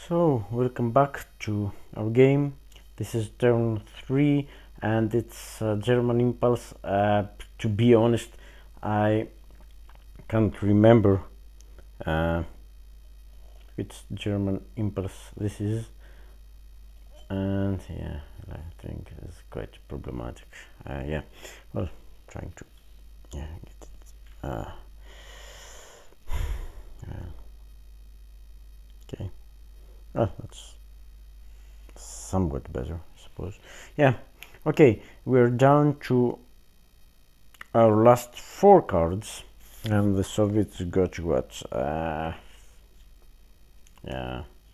So, welcome back to our game. This is turn 3 and it's German Impulse. To be honest, I can't remember which German Impulse this is, and yeah, I think it's quite problematic. Yeah, well, trying to get it. Okay, that's somewhat better, I suppose. Yeah, okay, we're down to our last 4 cards, and the Soviets got what? Yeah,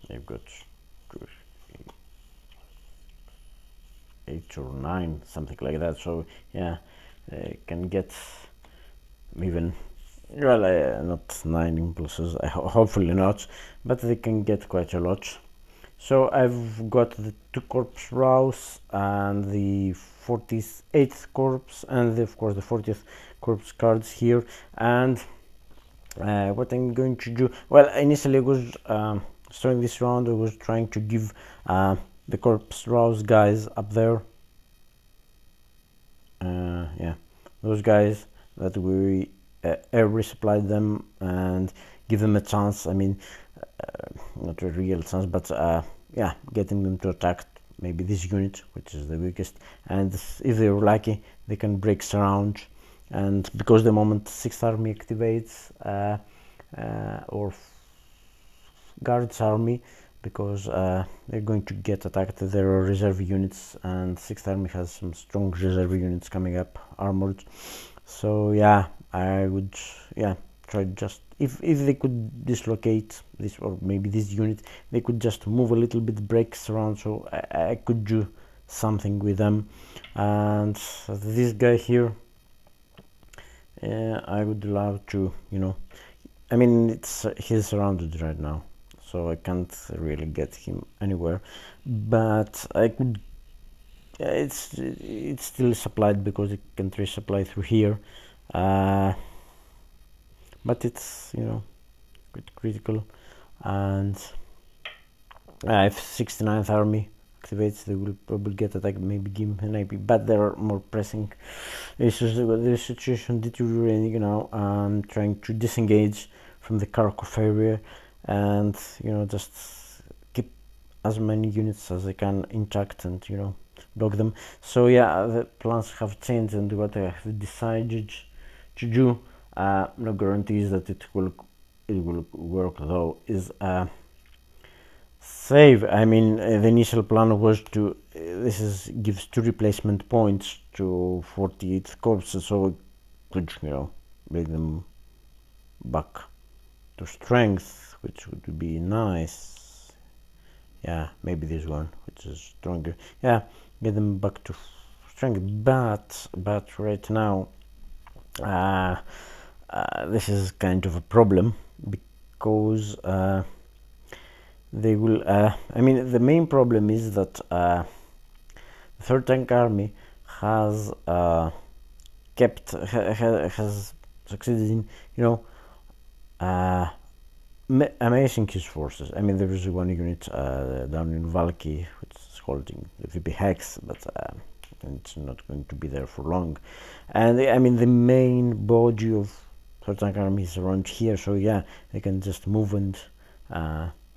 they've got 8 or 9, something like that. So yeah, they can get even, well, not 9 impulses, hopefully not, but they can get quite a lot. So I've got the 2 Corps Rouse and the 48th Corps and of course the 40th Corps cards here. And what I'm going to do, well, initially I was starting this round, I was trying to give the Corps Rouse guys up there, yeah, those guys that we air resupplied them and give them a chance. I mean, not a real chance, but yeah, getting them to attack maybe this unit, which is the weakest, and if they're lucky they can break surround. And because the moment 6th army activates or guards army, because they're going to get attacked, there are reserve units, and 6th army has some strong reserve units coming up, armored. So yeah, I would try just if they could dislocate this, or maybe this unit, they could just move a little bit, breaks around, so I could do something with them. And this guy here, I would love to, I mean, he's surrounded right now, so I can't really get him anywhere, but I could. It's still supplied because it can resupply through here, but it's quite critical. And if 69th army activates, they will probably get attacked, maybe give him an AP, but there are more pressing issues. The situation deteriorating now. I'm trying to disengage from the Kharkov area and just keep as many units as I can intact and block them. So yeah, the plans have changed, and what I have decided to do, no guarantees that it will work though, is save. I mean, the initial plan was to gives 2 replacement points to 48th Corps, so could bring them back to strength, which would be nice. Yeah, maybe this one, which is stronger. Yeah, get them back to strength, but right now this is kind of a problem, because they will I mean, the main problem is that the 3rd Tank Army has has succeeded in amazing his forces. I mean, there is one unit down in Valky which is holding the VP Hex, but it's not going to be there for long. And I mean, the main body of 3rd Tank Army is around here, so yeah, I can just move and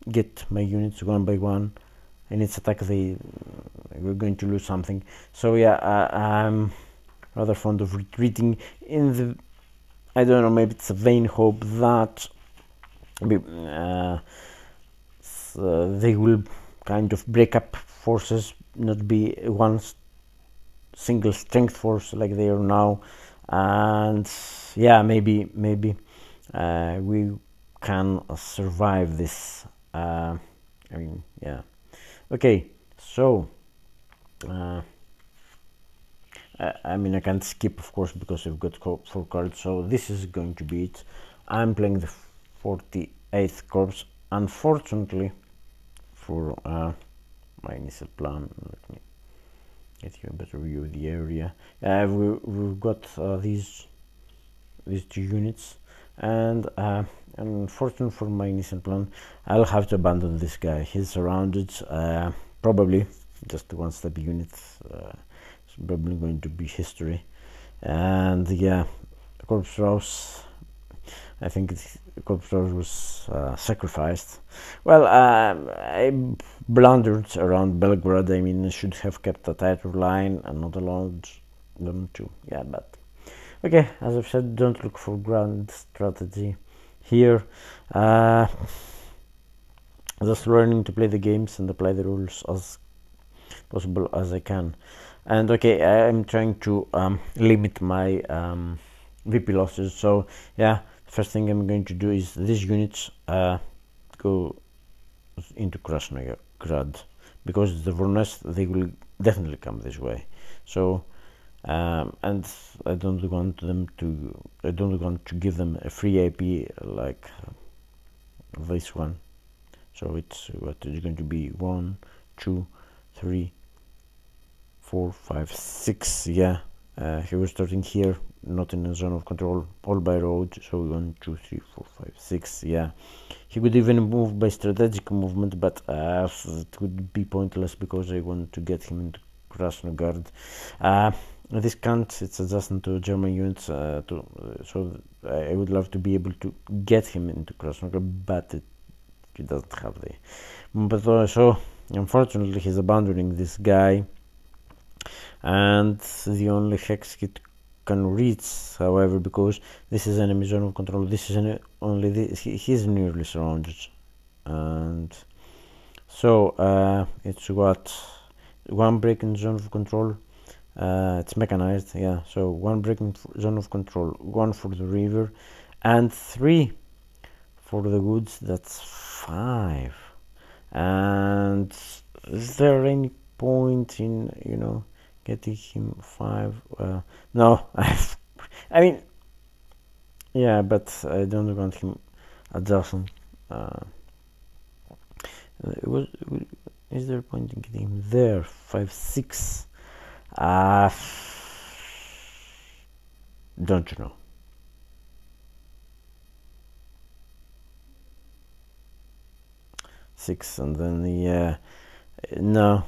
get my units one by one. In its attack, we're going to lose something. So yeah, I'm rather fond of retreating in the, I don't know, maybe it's a vain hope that they will kind of break up forces, not be one single strength force like they are now. And yeah, maybe we can survive this. I mean, yeah. Okay, so I mean, I can't skip, of course, because I've got 4 cards, so this is going to be it. I'm playing the 48th Corps. Unfortunately, for my initial plan, let me get you a better view of the area. We've got these 2 units, and unfortunately for my initial plan, I'll have to abandon this guy. He's surrounded, probably just one step unit. It's probably going to be history. And yeah, Corpse Rose, I think Corpse Rose was sacrificed. Well, I blundered around Belgrade. I mean, I should have kept a tighter line and not allowed them to. Yeah, but okay, as I've said, don't look for grand strategy here. Just learning to play the games and apply the rules as possible as I can. And okay, I'm trying to limit my VP losses. So yeah, first thing I'm going to do is these units go into Krasnograd, because the Vornes, they will definitely come this way. So and I don't want to give them a free IP like this one. So it's what is going to be 1, 2, 3, 4, 5, 6. Yeah, he was starting here, not in a zone of control, all by road. So 1, 2, 3, 4, 5, 6. Yeah, he could even move by strategic movement, but it would be pointless because I want to get him into Krasnograd. This can't, it's adjacent to German units, so I would love to be able to get him into Krasnograd, but he doesn't have the. But so unfortunately he's abandoning this guy, and the only hex he can reach, however, because this is enemy zone of control, this is only this, he's nearly surrounded, and so it's what, one break in zone of control. It's mechanized, yeah, so one breaking zone of control, 1 for the river, and 3 for the woods. That's 5. And is there any point in, you know, getting him 5? No, I mean, yeah, but I don't want him adjacent. Is there a point in getting him there? 5, 6. Don't you know? Six, and then yeah, no,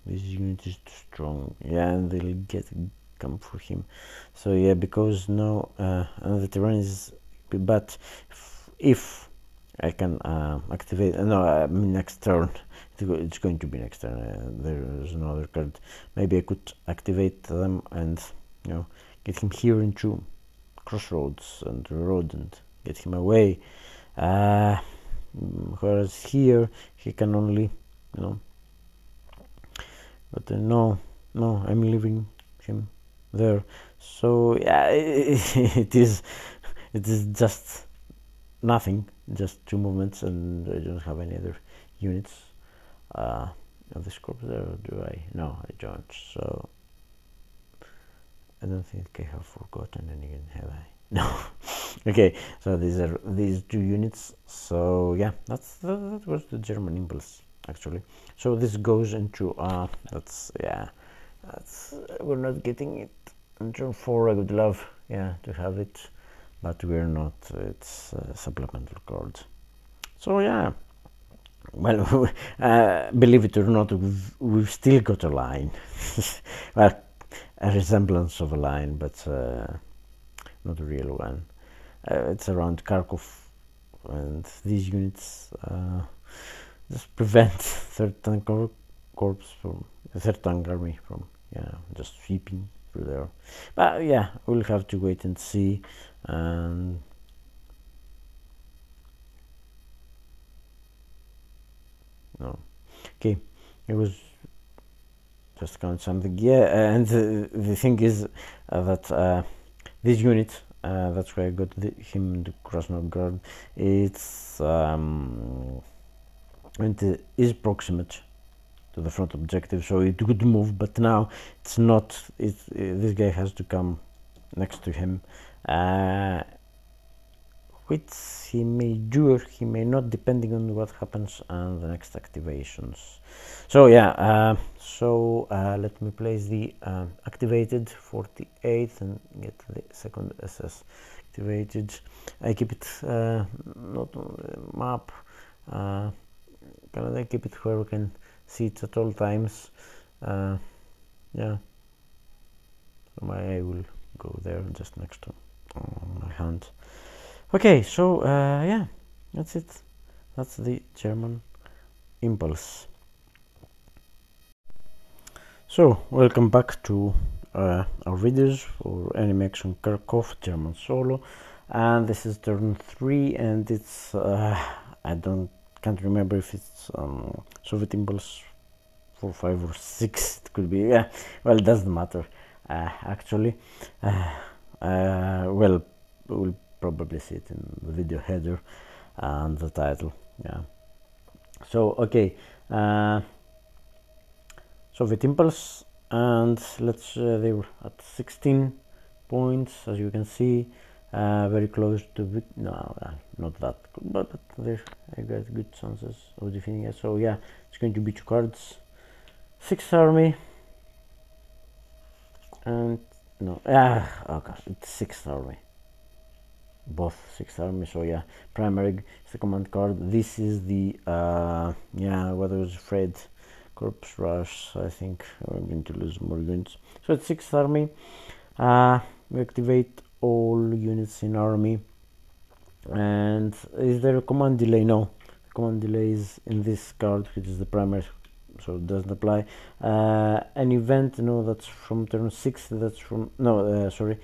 this unit is too strong. Yeah, and they'll come for him. So yeah, because no, and the terrain is, but if I can activate, no, I mean next turn. It's going to be next turn. There is no other card. Maybe I could activate them and, you know, get him here into crossroads and road and get him away. Whereas here he can only, you know. But no, I'm leaving him there. So yeah, it is just nothing, just 2 movements, and I don't have any other units. Of this corps there, do I? No, I don't. So I don't think I have forgotten anything, have I? No. Okay, so these are these 2 units. So yeah, that was the German impulse actually. So this goes into we're not getting it on turn 4. I would love to have it, but we're not. It's supplemental cards. So yeah. Well, believe it or not, we've still got a line. Well, a resemblance of a line, but not a real one. It's around Kharkov, and these units just prevent third tank army from just sweeping through there. But yeah, we'll have to wait and see. And no, okay, it was just count something. Yeah, and the thing is that this unit, that's why I got him to Krasnograd. It's and is proximate to the front objective, so it could move. But now it's not. This guy has to come next to him. which he may do or he may not, depending on what happens and the next activations. So yeah, let me place the activated 48 and get the second SS activated. I keep it not on the map, I keep it where we can see it at all times. Yeah, so my eye will go there just next to my hand. Okay, so yeah, that's it. That's the German impulse. So welcome back to our videos for Enemy Action Kharkov German solo, and this is turn 3, and it's I can't remember if it's Soviet impulse 4, 5 or 6. It could be, yeah, well, it doesn't matter actually. Well, we'll probably see it in the video header and the title. Yeah, so okay, Soviet impulse, and let's they were at 16 points, as you can see, very close to not that good, but there I got good chances of defeating it. So yeah, it's going to be 2 cards, 6th army, and no, okay, it's 6th army, both 6th army. So yeah, primary is the command card. This is the yeah, what I was afraid, corpse rush. I think we're going to lose more units. So it's 6th army. We activate all units in army. And is there a command delay? No, the command delay is in this card, which is the primary, so it doesn't apply. An event, no, that's from turn 6. That's from, no, sorry,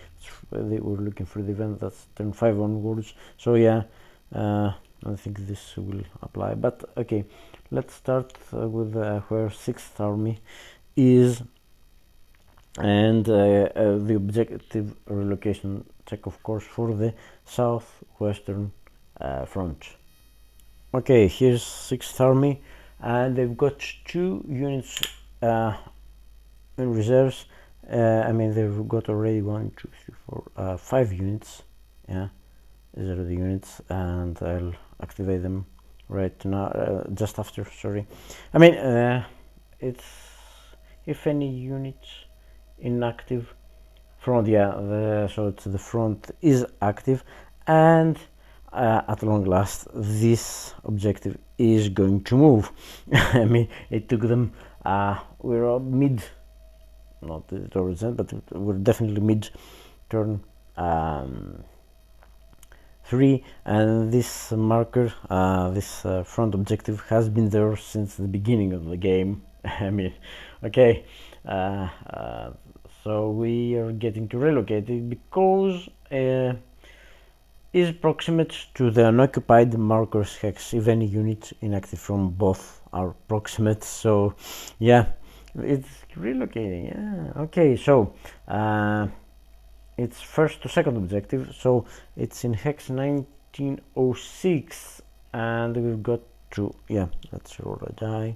they were looking for the event, that's turn 5 onwards. So yeah, I think this will apply. But okay, let's start with where 6th army is, and the objective relocation check, of course, for the southwestern front. Okay, here's 6th army, and they've got 2 units in reserves. I mean, they've got already 1, 2, 3, 4, 5 units. Yeah, these are the units, and I'll activate them right now, just after. Sorry, I mean, it's if any unit inactive front, yeah, so it's the front is active, and at long last this objective is going to move. I mean, it took them we're mid, not towards end, but we're definitely mid turn 3, and this marker, this front objective has been there since the beginning of the game. I mean, okay, so we are getting to relocate it because is proximate to the unoccupied markers hex if any unit inactive from both are proximate. So yeah, it's relocating. Yeah, okay, so it's first to second objective, so it's in hex 1906, and we've got to, yeah, let's roll a die,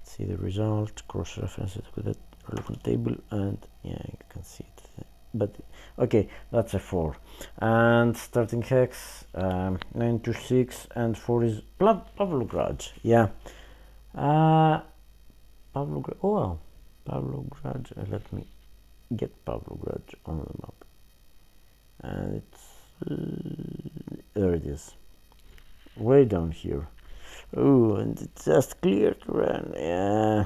see the result, cross reference it with the relevant table, and yeah, you can see it, but okay, that's a 4, and starting hex 926, and 4 is Pavlograd. Yeah, Pavlograd. Oh wow, Pavlograd. Let me get Pavlograd on the map, and it's there it is, way down here. Oh, and it's just clear to run. Yeah,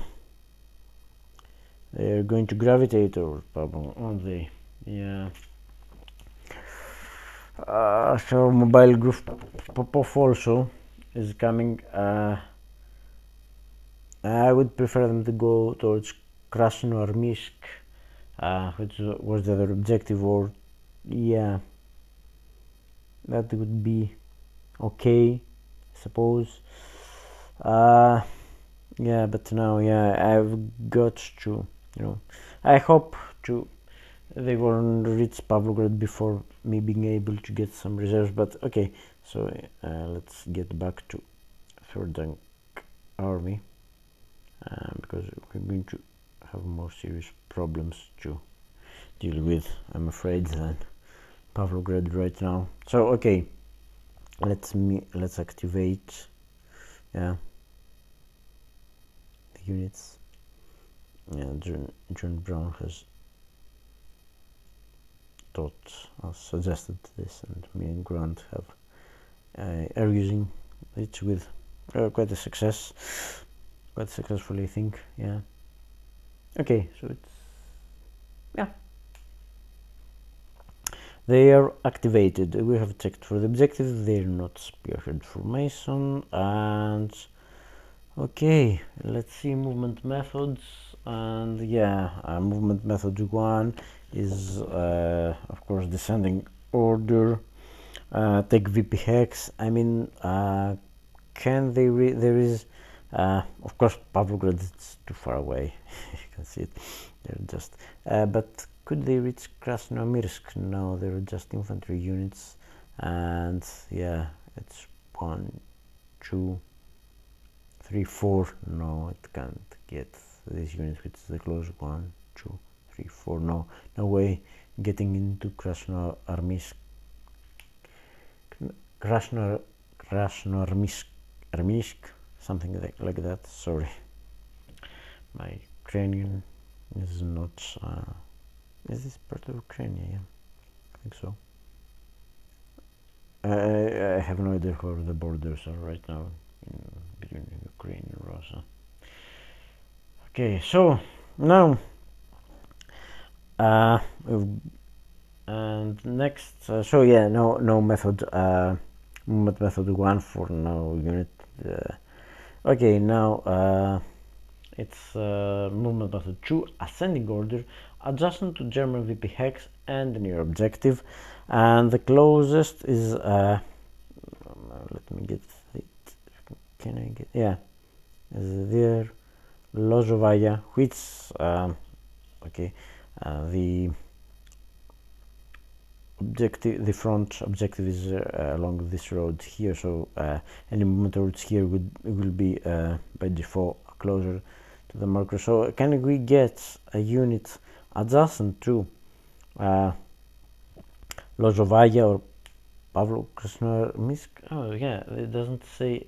they're going to gravitate over Pavlograd, aren't they? Yeah. So mobile group Popov also is coming. I would prefer them to go towards Krasnoarmysk, which was the other objective, or yeah, that would be okay, I suppose. Yeah, but now, yeah, I've got to, I hope to they won't reach Pavlograd before me being able to get some reserves, but okay, so let's get back to 3rd Army, because we're going to have more serious problems to deal with, I'm afraid, than Pavlograd right now. So okay, let's activate, yeah, the units. Yeah, John Brown has suggested this, and me and Grant are using it with quite successfully, I think. Yeah. Okay, so it's, yeah, they are activated. We have checked for the objective. They're not spearhead formation, and okay, let's see movement methods. And yeah, movement method 1 is of course descending order. Take VP hex. I mean, can they there is of course Pavlograd is too far away. You can see it, they're just but could they reach Krasnomirsk? No, they're just infantry units, and yeah, it's 1, 2, 3, 4. No, it can't get this unit, which is the closest. 1, 2, 3, 4. No way getting into Krasnoarmysk, something like that. Sorry, my Ukrainian is not is this part of Ukraine? Yeah, I think so. I have no idea where the borders are right now between Ukraine and Russia. Okay, so now and next, so yeah, no method, movement method 1 for no unit. Okay, now it's movement method 2, ascending order, adjacent to German VP hex and near objective, and the closest is let me get it. Can I get, yeah, is there Lozovaya, which okay, the objective, the front objective is along this road here, so any movement towards here will be by default closer to the marker. So can we get a unit adjacent to Lozovaya or Krasnoarmysk? Oh yeah, it doesn't say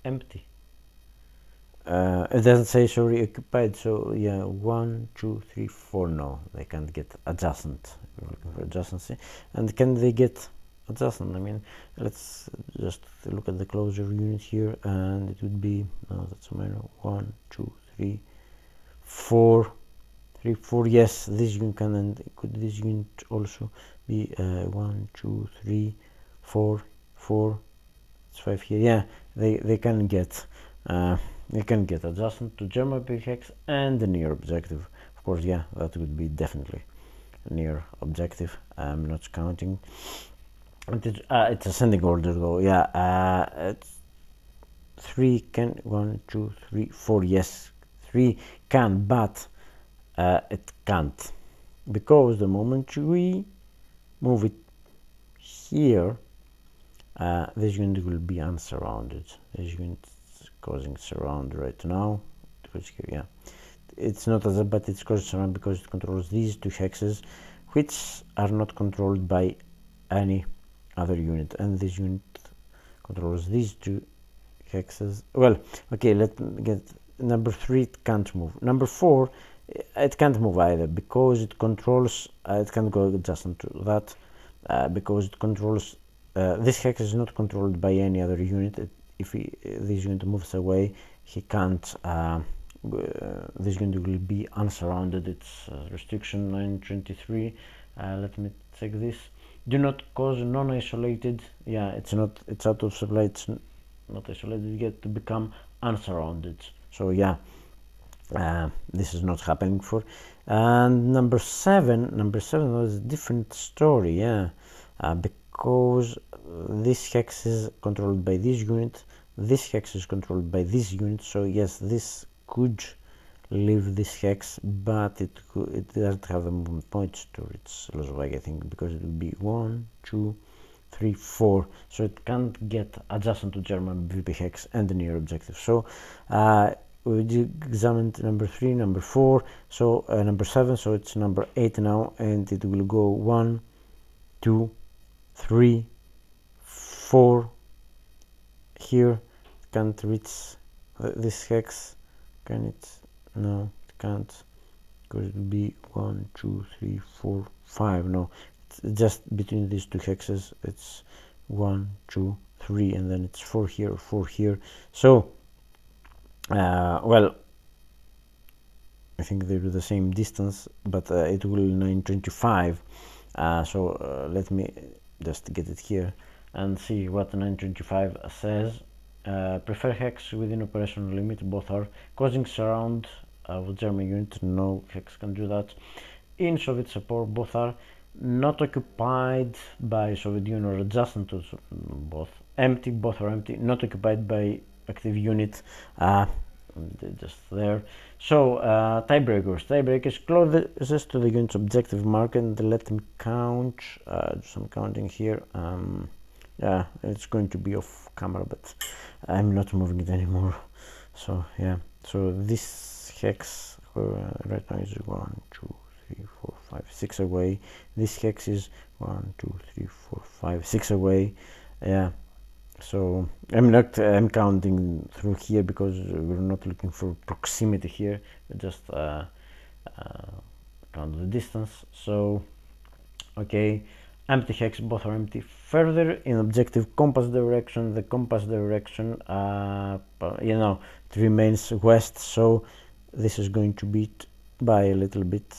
empty. It doesn't say, sorry, occupied. So yeah, 1, 2, 3, 4. No, they can't get adjacent. We're looking for adjacency. And can they get adjacent? I mean, let's just look at the closer unit here, and it would be, no, that's a minor. 1, 2, 3, 4. 3, 4. Yes, this unit can, and could this unit also be 1, 2, 3, 4, 4. It's 5 here. Yeah, they can get. You can get adjacent to German VP hex and the near objective. Of course, yeah, that would be definitely near objective. I'm not counting. It's ascending order though. Yeah, it's 3 can, 1, 2, 3, 4. Yes, 3 can, but it can't, because the moment we move it here, this unit will be unsurrounded. This unit causing surround right now, because here, yeah, it's not as a, but it's causing surround because it controls these 2 hexes, which are not controlled by any other unit, and this unit controls these 2 hexes. Well, okay, let me get number 3. It can't move. Number 4, it can't move either, because it controls, it can't go adjacent to that, because it controls, this hex is not controlled by any other unit. If this unit moves away, he can't, this unit will be unsurrounded. It's restriction 923. Let me check this. Do not cause non-isolated, yeah, it's out of supply, it's not isolated yet to become unsurrounded. So yeah, this is not happening for. And number 7 was a different story, yeah, because this hex is controlled by this unit, this hex is controlled by this unit. So yes, this could leave this hex, but it doesn't have a movement point to its Lozovaya, I think, because it will be 1, 2, 3, 4. So it can't get adjacent to German VP hex and the near objective. So we examined number 3, number 4, so number 7, so it's number 8 now, and it will go 1, 2, 3, 4 here. It can't reach this hex. Can it? No, it can't, because it would be 1, 2, 3, 4, 5. No, it's just between these two hexes. It's 1, 2, 3, and then it's 4 here, 4 here. So well, I think they're the same distance, but it will 925. So let me just get it here and see what 925 says. Prefer hex within operational limit. Both are causing surround with German unit. No, hex can do that. In Soviet support, both are not occupied by Soviet Union or adjacent to both. Empty, both are empty. Not occupied by active unit. Just there. So tiebreakers closest to the unit's objective marker, and let them count. Do some counting here. Yeah, it's going to be off camera, but I'm not moving it anymore. So yeah, so this hex right now is 1, 2, 3, 4, 5, 6 away. This hex is 1, 2, 3, 4, 5, 6 away. Yeah. So I'm counting through here because we're not looking for proximity here. We just count the distance. So okay, empty hex, both are empty. Further in objective compass direction, the compass direction you know, it remains west, so this is going to beat by a little bit,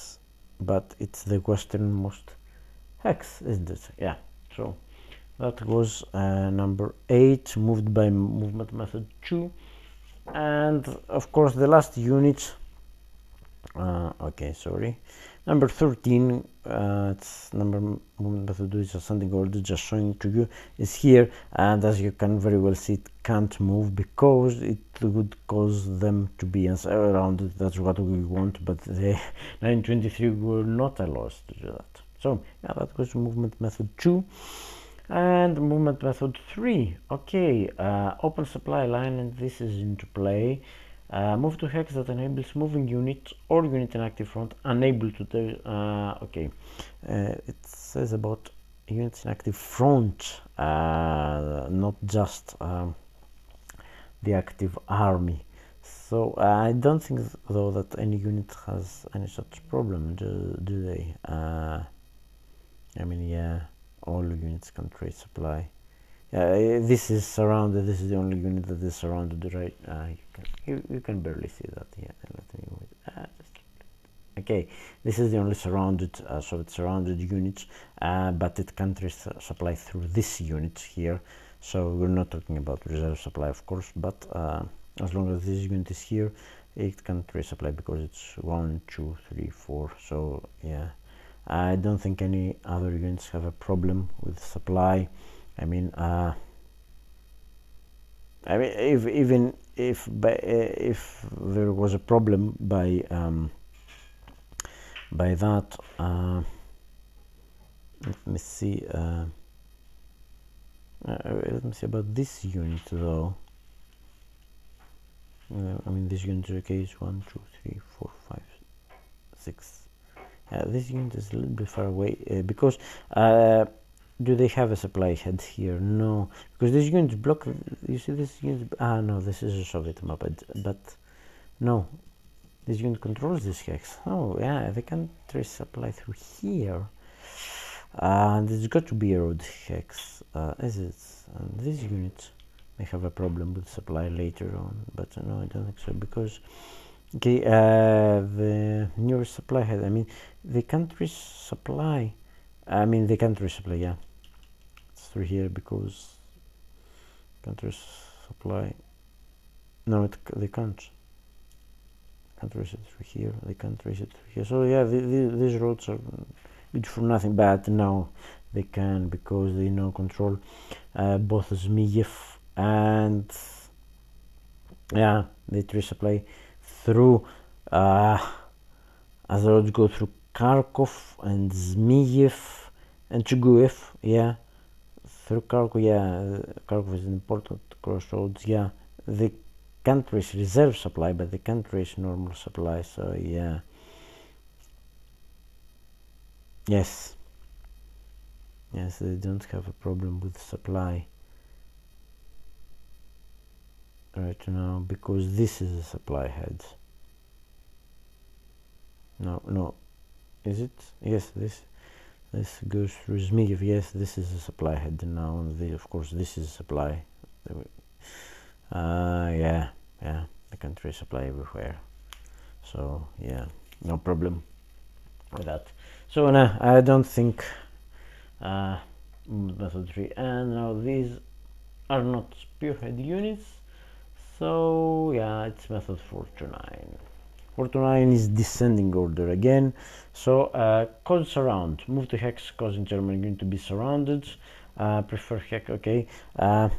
but it's the westernmost hex, isn't it? Yeah. So that was number 8, moved by movement method 2. And of course the last unit, okay, sorry, number 13, it's number movement method 2 is ascending order, just showing to you, is here, and as you can very well see, it can't move because it would cause them to be around it. That's what we want, but the 923 will not allow us to do that. So yeah, that was movement method 2. And movement method 3, okay, open supply line, and this is into play. Move to hex that enables moving unit or unit in active front unable to do, okay, it says about units in active front, not just the active army. So I don't think though that any unit has any such problem, do they? I mean, yeah, all units can trade supply. This is surrounded. This is the only unit that is surrounded, right? You can barely see that. Yeah, let me move. Okay, this is the only surrounded, so it's surrounded units, but it can't supply through this unit here. So we're not talking about reserve supply, of course, but as long as this unit is here, it can resupply because it's 1, 2, 3, 4. So yeah, I don't think any other units have a problem with supply. I mean, even if there was a problem by that, let me see. Let me see about this unit though. I mean, this unit is okay. It's 1, 2, 3, 4, 5, 6. This unit is a little bit far away because do they have a supply head here? No, because this unit is blocked. You see this unit? No, this is a Soviet map, but no, this unit controls this hex. Oh yeah, they can't resupply through here, and it's got to be a road hex, is it? And this unit may have a problem with supply later on, but no, I don't think so, because okay, the nearest supply head, I mean, they can't resupply. I mean, they can't resupply, yeah. It's through here because can't resupply. No, they can't. Can't raise it through here. They can't raise it through here. So yeah, these roads are good for nothing. But now they can because they now control both Zmiev and yeah, they resupply through as the roads go through Kharkov and Zmiev and Chuguev, yeah, through Kharkov, yeah, Kharkov is an important crossroads, yeah, they can't raise reserve supply, but they can't raise normal supply, so yeah, yes, they don't have a problem with supply, right now, because this is a supply head. No, is it? Yes, this goes through Zmiev. Yes, this is a supply head now, and of course this is supply. Yeah, I can trace supply everywhere, so yeah, no problem with that. So no, I don't think method 3. And now these are not spearhead units, so yeah, it's method 429. 429 is descending order again. So cause surround, move to hex, causing German unit to be surrounded. Prefer hex. Okay,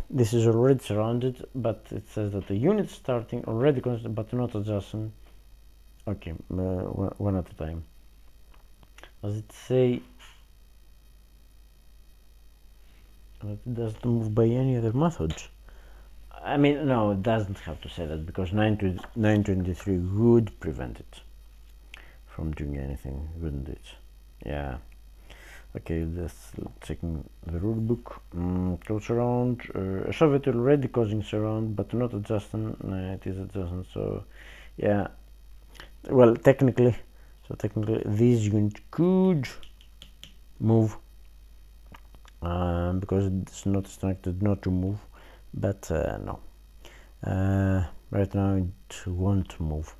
this is already surrounded, but it says that the unit starting already constant but not adjacent. Okay, one at a time. Does it say that it doesn't move by any other method? I mean, no, it doesn't have to say that, because 923 would prevent it from doing anything, wouldn't it? Yeah. Okay, let's checking the rulebook. Close around. Soviet already causing surround, but not adjusting. It is adjusting. So, yeah. Well, technically, this unit could move because it's not instructed not to move. But no, right now it won't move,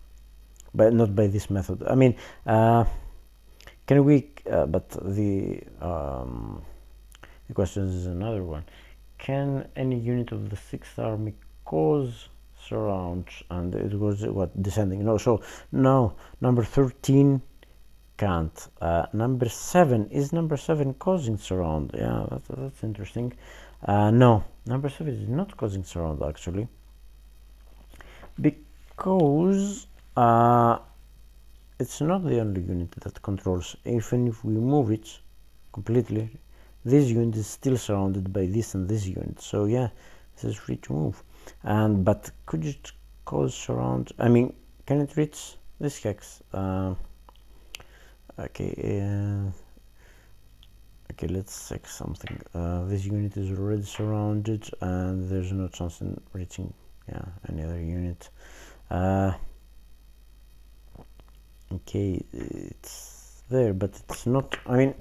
but not by this method. I mean, can we? But the question is another one. Can any unit of the 6th Army cause surround? And it was what, descending? No, so no. Number 13 can't. Number 7, is number 7 causing surround? Yeah, that's interesting. No, number 7 is not causing surround actually, because it's not the only unit that controls. Even if we move it completely, this unit is still surrounded by this and this unit. So yeah, this is free to move. And but could it cause surround? I mean, can it reach this hex? Okay. Okay, let's check something. This unit is already surrounded, and there's no chance in reaching any other unit. Okay, it's there, but it's not. I mean,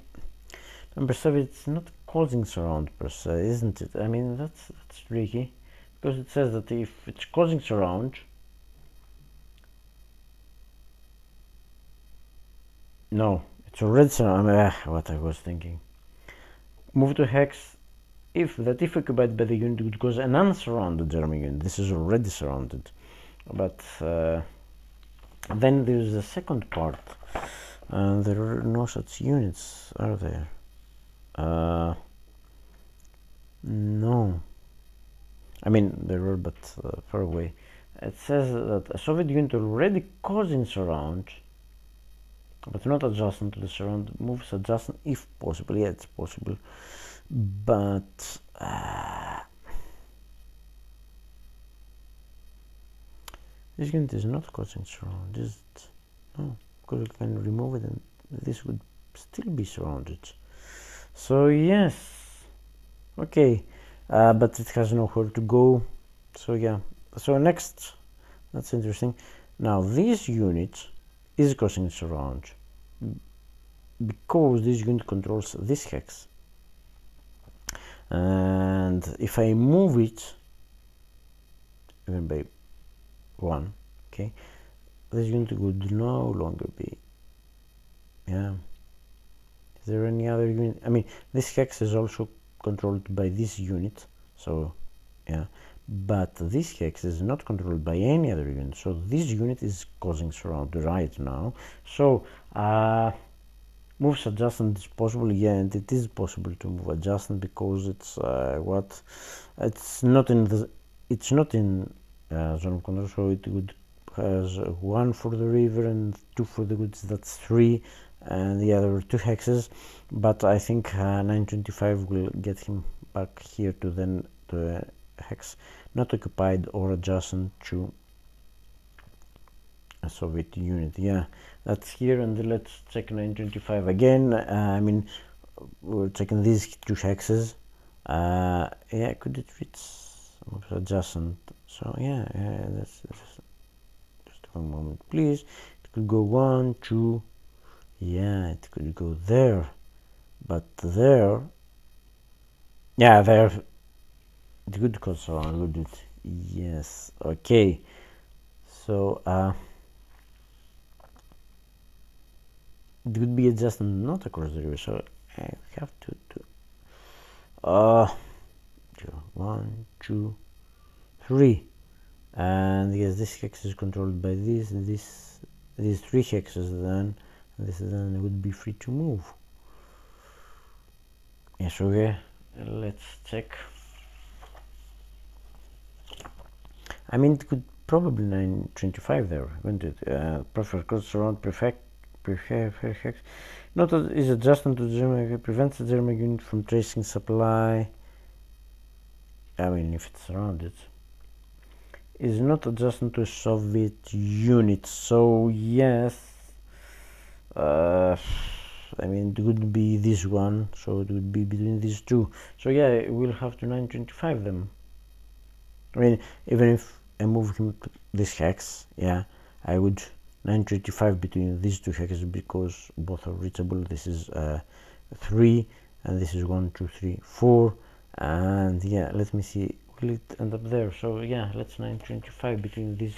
number 7, it's not causing surround per se, isn't it? I mean, that's tricky, because it says that if it's causing surround, no, it's already surrounded. I mean, what I was thinking. Move to hex if occupied by the unit would cause an unsurrounded German unit. This is already surrounded, but then there's the second part. There are no such units, are there? No. I mean, there are, but far away. It says that a Soviet unit already causing surround, but not adjacent to the surround, moves adjacent if possible. Yeah, it's possible, but this unit is not causing surround. Just no, because we can remove it and this would still be surrounded. So yes, okay, but it has nowhere to go. So yeah. So next, that's interesting. Now this unit is causing surround because this unit controls this hex, and if I move it even by 1, okay, this unit would no longer be. Yeah, is there any other unit? I mean, this hex is also controlled by this unit, so yeah, but this hex is not controlled by any other unit, so this unit is causing surround right now. So moves adjacent is possible, yeah, and it is possible to move adjacent because it's it's not in zone of control, so it would has 1 for the river and 2 for the goods. That's 3, and the other 2 hexes. But I think 925 will get him back here to the hex not occupied or adjacent to a Soviet unit. Yeah, that's here. And let's check 925 again. I mean, we're checking these 2 hexes. Yeah, could it reach adjacent? So yeah, that's just one moment, please. It could go 1, 2. Yeah, it could go there, but there. Yeah, there. It could go around, would it? Yes. Okay. So it would be adjusted not across the river. So I have to do 1, 2, 3. And yes, this hex is controlled by these 3 hexes, then this then would be free to move. Yes, okay, let's check. I mean, it could probably 925 there, wouldn't it? Prefer cross around prefect hex. Not that is adjustment to the German, prevents the German unit from tracing supply. I mean, if it's surrounded, is not adjusted to a Soviet unit. So yes, I mean, it would be this one, so it would be between these two. So yeah, we'll have to 925 them. I mean, even if I move him to this hex, yeah, I would 925 between these two hexes because both are reachable. This is 3 and this is 1, 2, 3, 4, and yeah, let me see, will it end up there? So yeah, let's 925 between these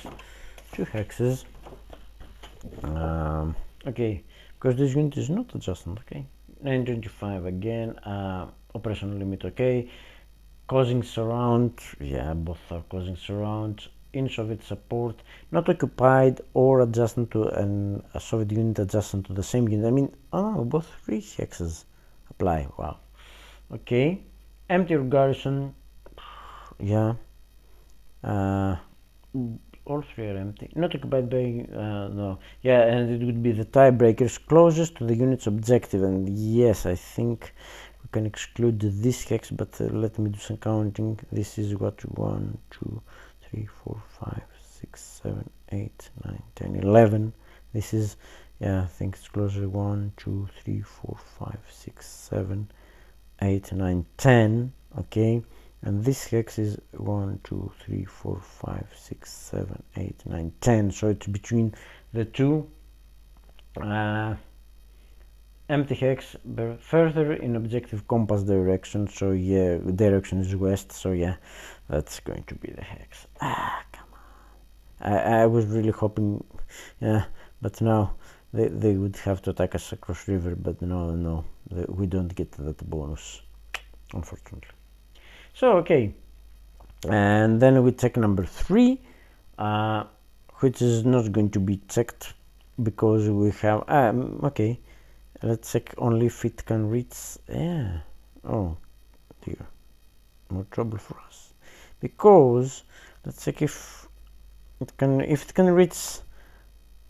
two hexes. Okay, because this unit is not adjusted. Okay, 925 again. Operational limit. Okay, causing surround. Yeah, both are causing surround. In Soviet support, not occupied or adjacent to a Soviet unit adjacent to the same unit. I mean, oh, both 3 hexes apply. Wow. Okay, empty or garrison. Yeah. All 3 are empty. Not occupied by no. Yeah, and it would be the tiebreakers closest to the unit's objective. And yes, I think we can exclude this hex, but let me do some counting. This is what 1, 2, 3, 4, 5, 6, 7, 8, 9, 10, 11. This is, yeah, I think it's closer. 1, 2, 3, 4, 5, 6, 7, 8, 9, 10. Okay. And this hex is 1, 2, 3, 4, 5, 6, 7, 8, 9, 10. So it's between the two. Empty hex further in objective compass direction. So yeah, direction is west. So yeah, that's going to be the hex. Come on. I was really hoping, yeah, but no, they would have to attack us across river. But no, we don't get that bonus, unfortunately. So okay, and then we check number 3, which is not going to be checked because we have okay, let's check only if it can reach. Yeah, oh dear, more trouble for us, because let's check if it can reach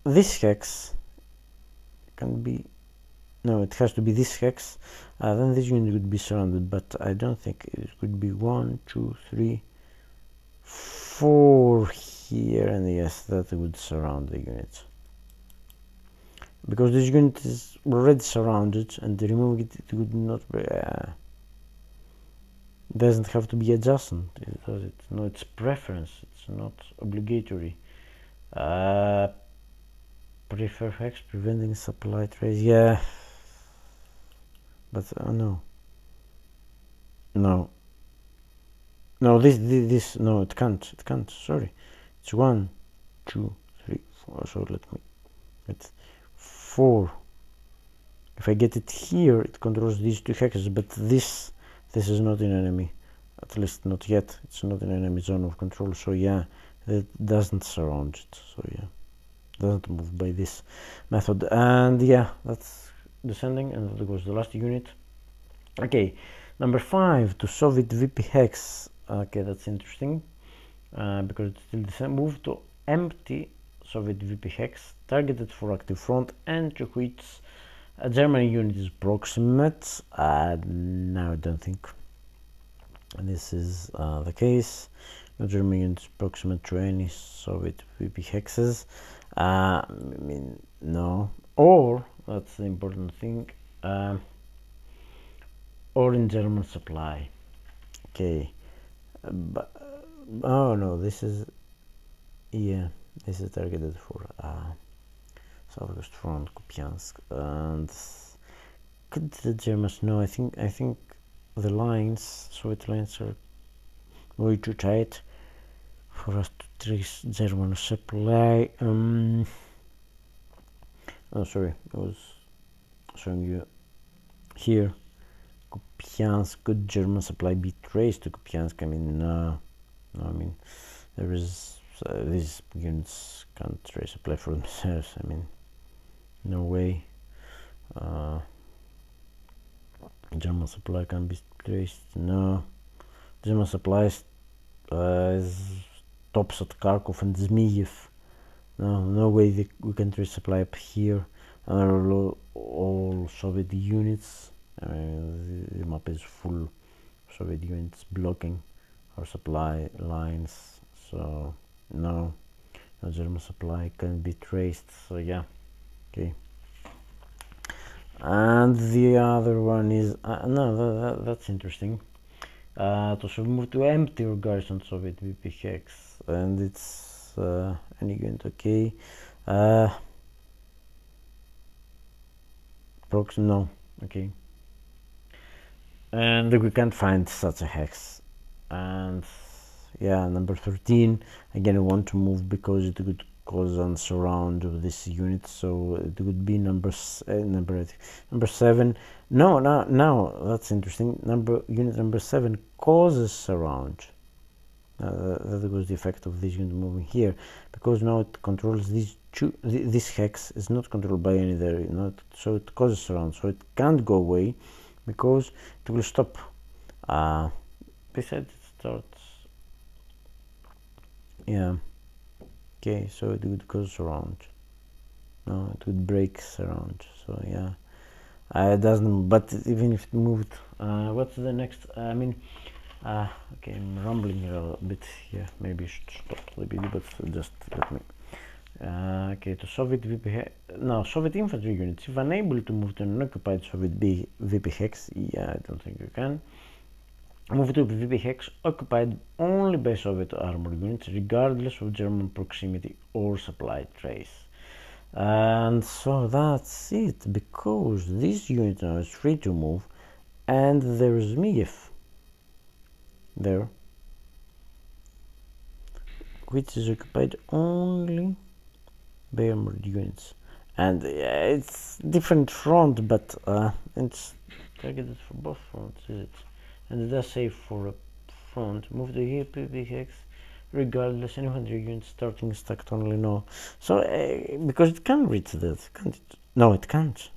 this hex. It can be, no, it has to be this hex. Then this unit would be surrounded, but I don't think it could be 1, 2, 3, 4 here, and yes, that would surround the unit, because this unit is already surrounded, and removing it would not be, doesn't have to be adjacent, does it? No, it's preference, it's not obligatory. Prefer hex preventing supply trace. Yeah, but no, this no, it can't, sorry. It's 1, 2, 3, 4. So it's 4. If I get it here, it controls these 2 hexes, but this is not in enemy, at least not yet. It's not in enemy zone of control, so yeah, it doesn't surround it, so yeah, doesn't move by this method. And yeah, that's descending, and that was the last unit. Okay, number 5, to Soviet VP hex. Okay, that's interesting, because it's still the same. Move to empty Soviet VP hex targeted for active front and to which a German unit is proximate. No, I don't think this is the case. No German unit is proximate to any Soviet VP hexes. I mean, no. Or, that's the important thing, or in German supply. Okay, but oh, no, this is, yeah, this is targeted for Southwest Front, Kupiansk. And could the Germans know? I think the lines, Soviet lines, are way too tight for us to trace German supply. Oh, sorry, I was showing you here. Kupiansk, could German supply be traced to Kupiansk? I mean, no, I mean, there is these units can't trace supply for themselves. I mean, no way. German supply can be traced. No, German supplies stops at Kharkov and Zmiev. No way we can trace supply up here. And all Soviet units. The map is full Soviet units blocking our supply lines. So no German supply can be traced. So yeah, okay. And the other one is no, that's interesting. To move to empty or garrison Soviet VP hex, and it's any unit, okay. Proxy, no, okay. And we can't find such a hex. And yeah, number 13, again I want to move because it could cause and surround of this unit, so it would be number 7. No, that's interesting. Unit number 7 causes surround. That was the effect of this unit moving here, because now it controls these two. This hex is not controlled by any there, so it causes surround, so it can't go away because it will stop. Besides, it starts. Yeah. Okay, so it would cause surround. No, it would break surround. So yeah, it doesn't. But even if it moved, what's the next? I mean, okay, I'm rambling a bit here. Maybe I should stop the video, but just let me. Okay, to Soviet VP. Now, Soviet infantry units, if unable to move to an occupied Soviet VP hex, yeah, I don't think you can. Move to VP hex occupied only by Soviet armored units, regardless of German proximity or supply trace. And so that's it, because this unit now is free to move, and there's Zmiev there, which is occupied only by armored units. And it's different front, but it's targeted for both fronts, is it? And it does say for a front, move the here PV hex, regardless, any 100 units starting stacked only, no. So, because it can reach that, can't it? No, it can't.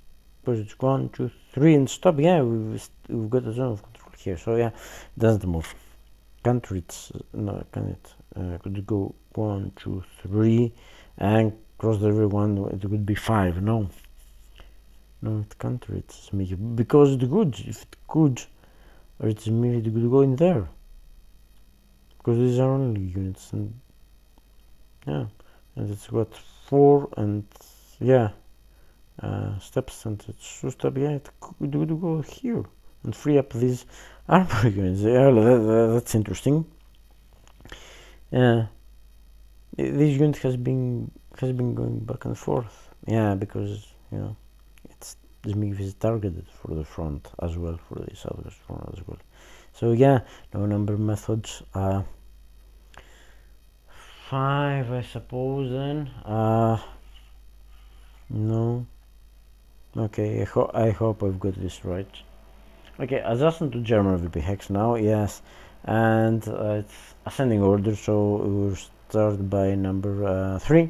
Because it's 1, 2, 3 and stop. Yeah, we've got a zone of control here. So, yeah, it doesn't move. Can't reach, no, can it? Could it go 1, 2, 3 and cross the river 1? It would be 5. No, it can't reach me because it could. If it could, it's immediately good to go in there, because these are only units, and yeah, and it's got 4 and yeah steps, and it's 2 steps. Yeah, it could go here and free up these armor units. Yeah, that's interesting. Yeah, this unit has been going back and forth. Yeah, because Zmiev is targeted for the front as well, for the southwest front as well. So yeah, no number methods. 5, I suppose. Then no. Okay, I hope I've got this right. Okay, adjacent to German VP hex now. Yes, and it's ascending order, so we'll start by number 3.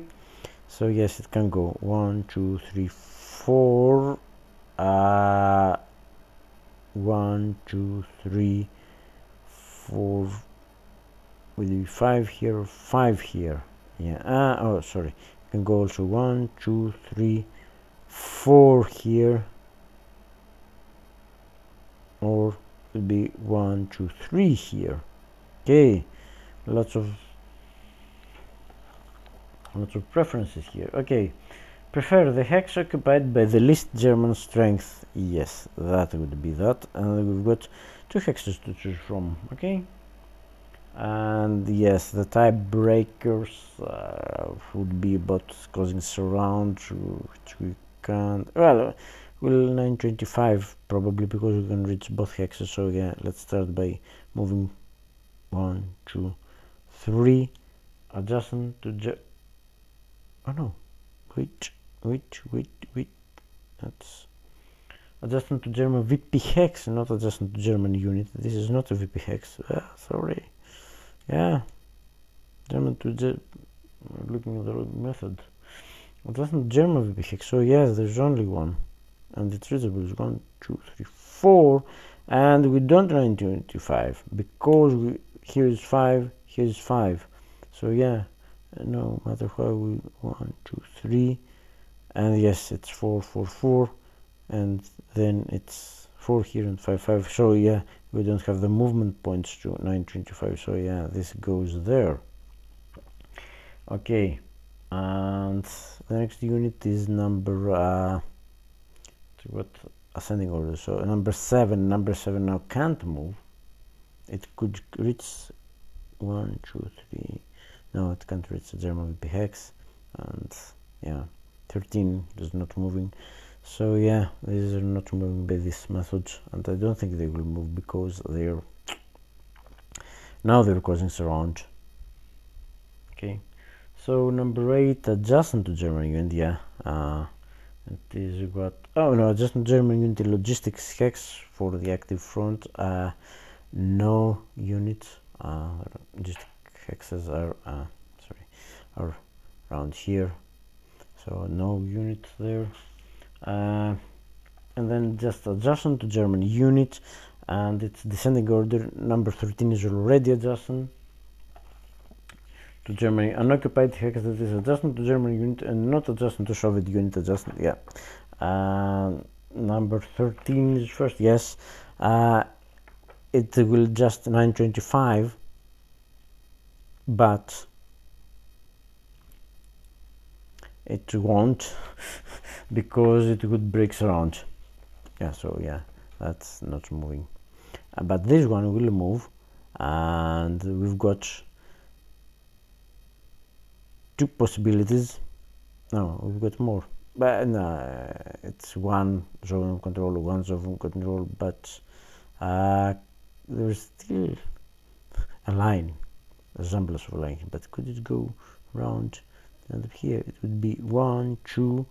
So yes, it can go 1, 2, 3, 4. 1, 2, 3, 4. Will be 5 here or 5 here. Yeah. Oh, sorry. You can go also 1, 2, 3, 4 here, or it will be 1, 2, 3 here. Okay. Lots of preferences here. Okay. Prefer the hex occupied by the least German strength. Yes, that would be that. And we've got 2 hexes to choose from. Okay. And yes, the tiebreakers would be about causing surround, which we can't. Well, 925 probably, because we can reach both hexes. So yeah, let's start by moving 1, 2, 3, adjacent to oh no, wait, that's adjacent to German VP hex, not adjacent to German unit. This is not a VP hex. Sorry. Yeah, German to looking at the wrong method. Adjacent to German VP hex. So yes, there's only one, and it's reachable. It's 1, 2, 3, 4, and we don't 925 because here is 5, here is 5. So yeah, no matter how we 1, 2, 3, and yes, it's 4, 4, 4, and then it's 4 here and 5, 5. So yeah, we don't have the movement points to 925. So yeah, this goes there. Okay, and the next unit is number what ascending order. So number 7. Number 7 now can't move. It could reach 1, 2, 3. No, it can't reach the German VP hex, and yeah, 13 is not moving. So yeah, these are not moving by this method, and I don't think they will move because they're causing surround. Okay, so number 8, adjacent to German unit. Yeah, it is what? Oh no, adjacent to German unit logistics hex for the active front. No units. Logistic hexes are are around here, so no unit there. And then just adjacent to German unit, and it's descending order. Number 13 is already adjacent to Germany. Unoccupied hex that is adjacent to German unit and not adjacent to Soviet unit. Adjacent, yeah. Number 13 is first. Yes, it will just 925, but it won't because it would break surround. Yeah, so yeah, that's not moving, but this one will move, and we've got 2 possibilities. No, we've got more, but no, it's 1 zone of control, 1 zone of control, but there's still a line, a resemblance of a line. But could it go round and up here? It would be 1, 2.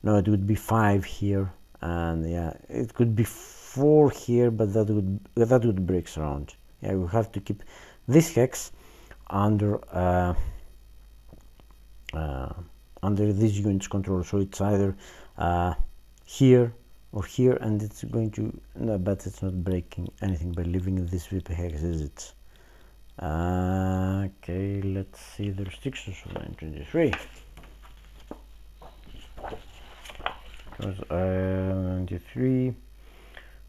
No, it would be 5 here, and yeah, it could be 4 here, but that would break surround. Yeah, we have to keep this hex under this unit's control. So it's either here or here, and it's going to no, but it's not breaking anything by leaving this VP hex, is it? Okay, let's see the restrictions of 923. Because 93.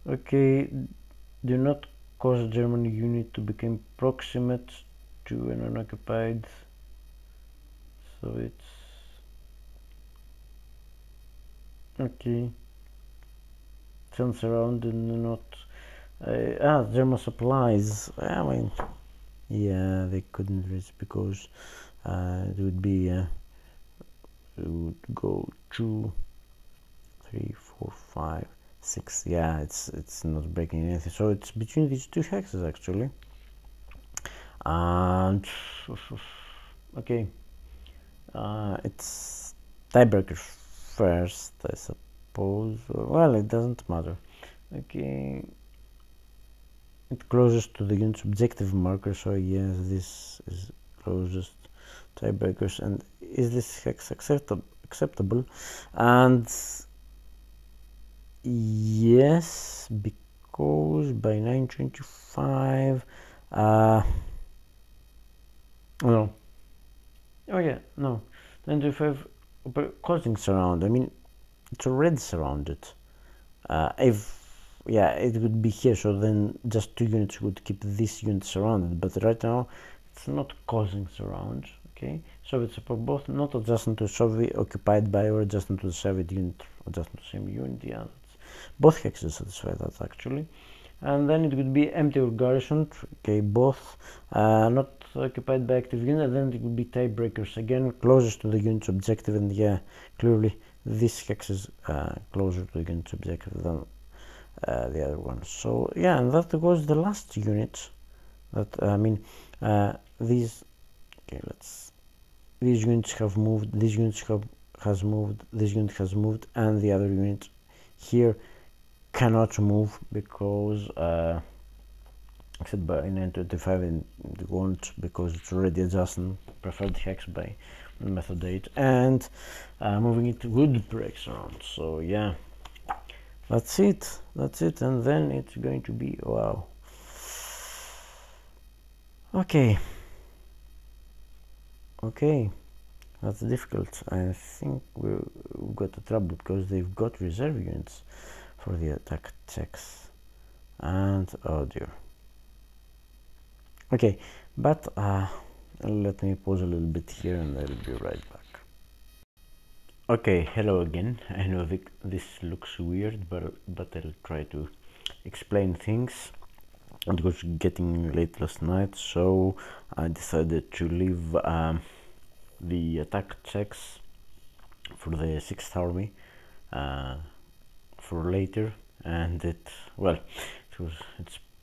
Okay, do not cause a German unit to become proximate to an unoccupied. So it's okay. Turns around and not. German supplies. I mean, yeah, they couldn't reach because it would be. It would go 2, 3, 4, 5, 6. Yeah, it's not breaking anything. So it's between these 2 hexes actually. And okay, it's tiebreaker first, I suppose. Well, it doesn't matter. Okay, it closest to the unit's objective marker. So yes, this is closest tiebreakers. And is this hex acceptable? And yes, because by 925 no, oh yeah, no, 925 causing surround. I mean, it's already surrounded. If yeah, it would be here, so then just 2 units would keep this unit surrounded, but right now it's not causing surround. Okay, so it's for both, not adjacent to Soviet occupied by or adjacent to the Soviet unit, adjacent to the same unit. Yeah, both hexes satisfy that actually. and then it would be empty or garrisoned. Okay, both not occupied by active unit, and then it would be tiebreakers again, closest to the unit's objective. And yeah, clearly this hex is closer to the unit's objective than the other one. So yeah, and that was the last unit that these, okay, these units have moved, these units has moved, this unit has moved, and the other unit here cannot move because except by 925 and it won't, because it's already adjusting preferred hex by method 8, and moving it would breaks around. So yeah, that's it, and then it's going to be wow. Okay, that's difficult. I think we've got a trouble because they've got reserve units for the attack checks, and oh dear. Okay, but let me pause a little bit here and I'll be right back. Okay, hello again. I know this looks weird, but I'll try to explain things. It was getting late last night, so I decided to leave the attack checks for the 6th Army for later, and it's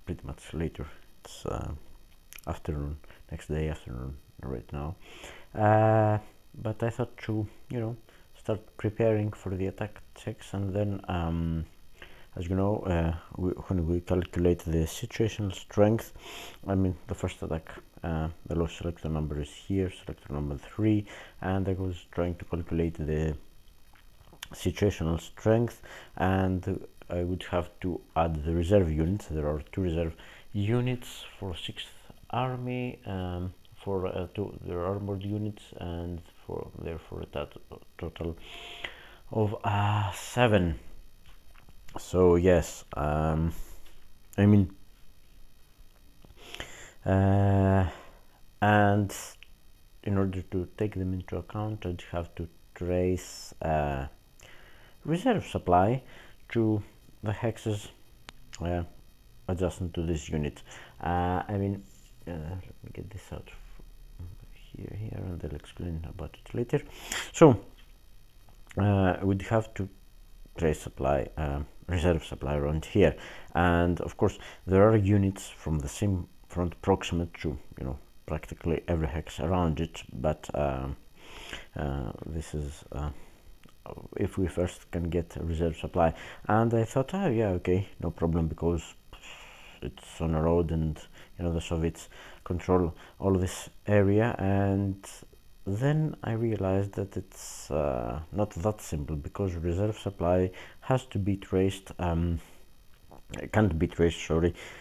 pretty much later. It's afternoon, next day afternoon right now, but I thought to start preparing for the attack checks, and then as you know, when we calculate the situational strength, the first attack, the low selector number is here, selector number 3, and I was trying to calculate the situational strength, and I would have to add the reserve units. There are 2 reserve units for 6th Army, for their armored units, and therefore a total of 7. So yes, and in order to take them into account, I'd have to trace reserve supply to the hexes adjacent to this unit. Let me get this out here, and I'll explain about it later. So we'd have to trace supply, reserve supply around here, and of course there are units from the same front proximate to practically every hex around it, but this is if we first can get a reserve supply. And I thought, oh yeah, okay, no problem, because it's on a road, and the Soviets control all this area. And then I realized that it's not that simple, because reserve supply has to be traced, can't be traced,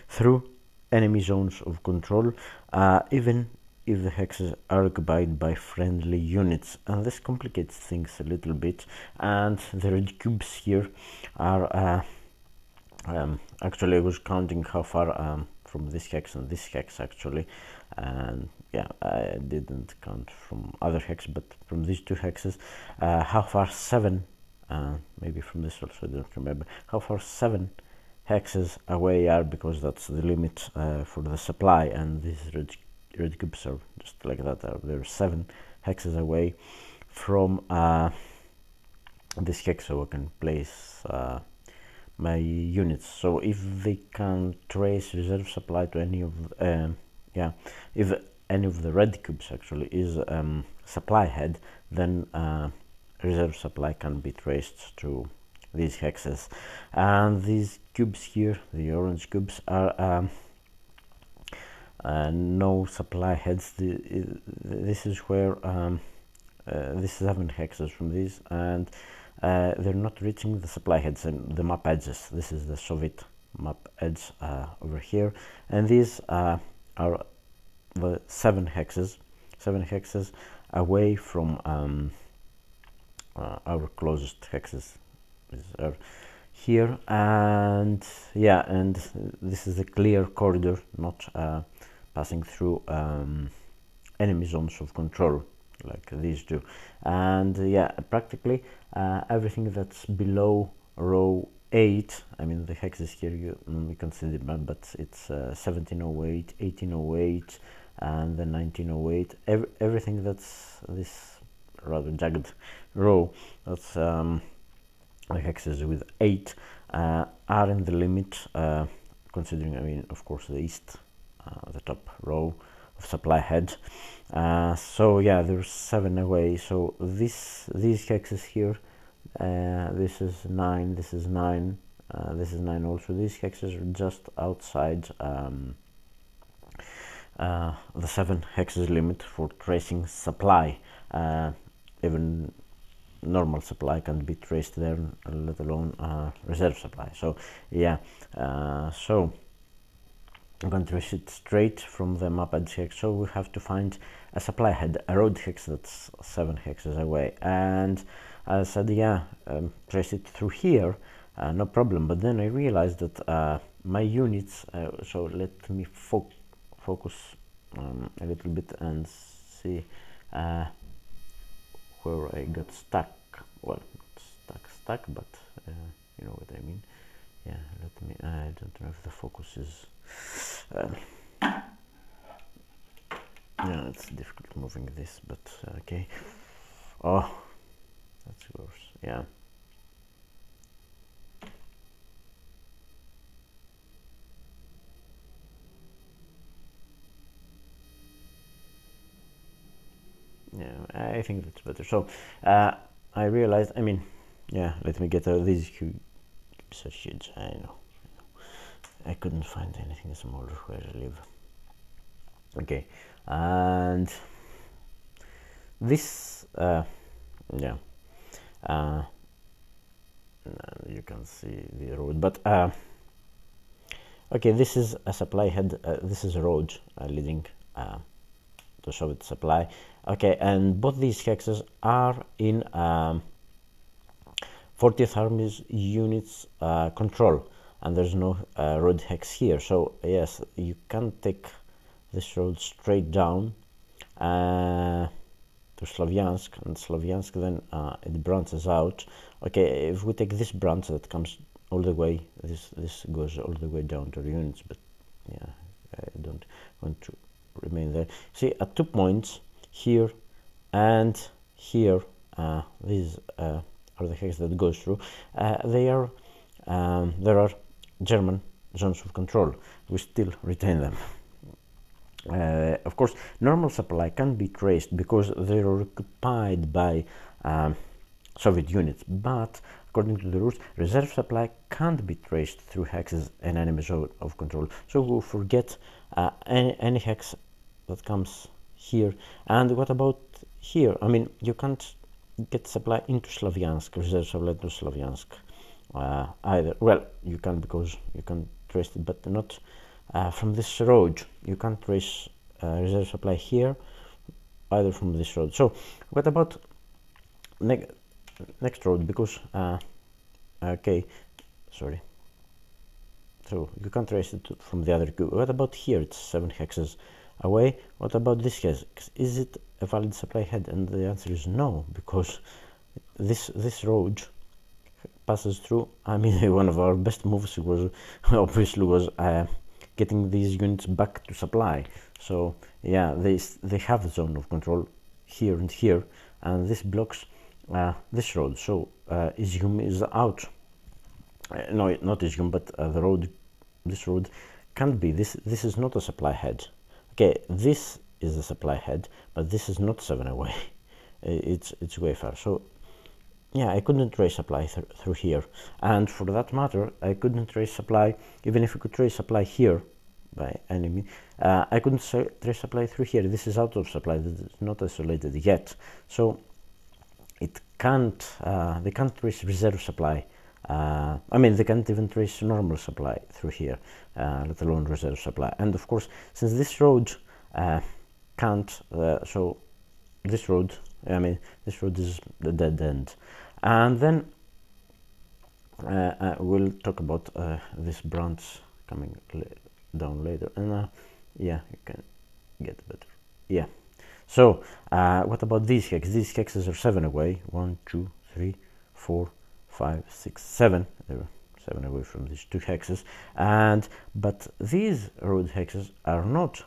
through enemy zones of control, even if the hexes are occupied by friendly units, and this complicates things a little bit. And the red cubes here are actually I was counting how far from this hex and this hex actually, and yeah, I didn't count from other hex, but from these 2 hexes, how far 7, maybe from this also, I don't remember how far 7 hexes away are, because that's the limit for the supply. And these red cubes are just like that, they're 7 hexes away from this hex, so I can place my units. So if they can trace reserve supply to any of if any of the red cubes actually is supply head, then reserve supply can be traced to these hexes. And these cubes here, the orange cubes, are no supply heads. This is where this 7 hexes from these, and they're not reaching the supply heads and the map edges. This is the Soviet map edge over here, and these are the 7 hexes away from our closest hexes. These are here, and yeah, and this is a clear corridor, not passing through enemy zones of control like these 2. And yeah, practically everything that's below row 8, I mean the hexes here you can see the map, but it's 1708, 1808, and then 1908. Everything that's this rather jagged row, that's the hexes with 8 are in the limit, considering, I mean, of course, the east, the top row of supply head. So yeah, there's 7 away. So these hexes here, this is 9, this is 9, this is 9 also. These hexes are just outside the 7 hexes limit for tracing supply. Even normal supply can't be traced there, let alone reserve supply. So yeah, so I'm going to trace it straight from the map edge hex. So we have to find a supply head, a road hex that's 7 hexes away, and I said, yeah, trace it through here, no problem. But then I realized that my units, so let me focus a little bit and see where I got stuck. Well, not stuck, but you know what I mean. Yeah, let me, I don't know if the focus is yeah, it's difficult moving this, but okay. Oh, that's worse. Yeah. Yeah, I think that's better. So I realized, I mean, yeah, let me get these cubes are huge. I know. I couldn't find anything smaller where I live. Okay, and this, yeah, you can see the road, but okay, this is a supply head. This is a road leading to Soviet supply. Okay, and both these hexes are in 40th Army's units control, and there's no road hex here. So yes, you can take this road straight down to Slavyansk, and Slavyansk then it branches out. Okay, if we take this branch that comes all the way, this goes all the way down to the units, but yeah, I don't want to remain there. See, at 2 points here and here, these are the hexes that goes through. There are German zones of control. We still retain them. Of course, normal supply can be traced because they are occupied by Soviet units, but according to the rules, reserve supply can't be traced through hexes in enemy zone of control. So we'll forget any hex that comes here. And what about here? I mean, you can't get supply into Slavyansk, reserve supply to Slavyansk either. Well, you can, because you can trace it, but not from this road. You can't trace reserve supply here either from this road. So what about next road? Because okay, sorry, so you can't trace it from the other queue. What about here? It's 7 hexes away. What about this hex? Is it a valid supply head? And the answer is no, because this road passes through. I mean, one of our best moves was obviously getting these units back to supply. So yeah, they have a zone of control here and here, and this blocks this road. So Izium is out. No, not Izium, but the road. This road can't be. This is not a supply head. Okay, this is a supply head, but this is not 7 away. It's way far. So yeah, I couldn't trace supply through here, and for that matter, I couldn't trace supply even if we could trace supply here by enemy. I couldn't trace supply through here. This is out of supply. This is not isolated yet, so it can't. They can't trace reserve supply. I mean, they can't even trace normal supply through here, let alone reserve supply. And of course, since this road can't, so this road, I mean, this road is the dead end. And then we'll talk about this branch coming down later. And yeah, you can get better. Yeah. So what about these hexes? These hexes are 7 away. 1, 2, 3, 4, 5, 6, 7. There are 7 away from these 2 hexes, but these road hexes are not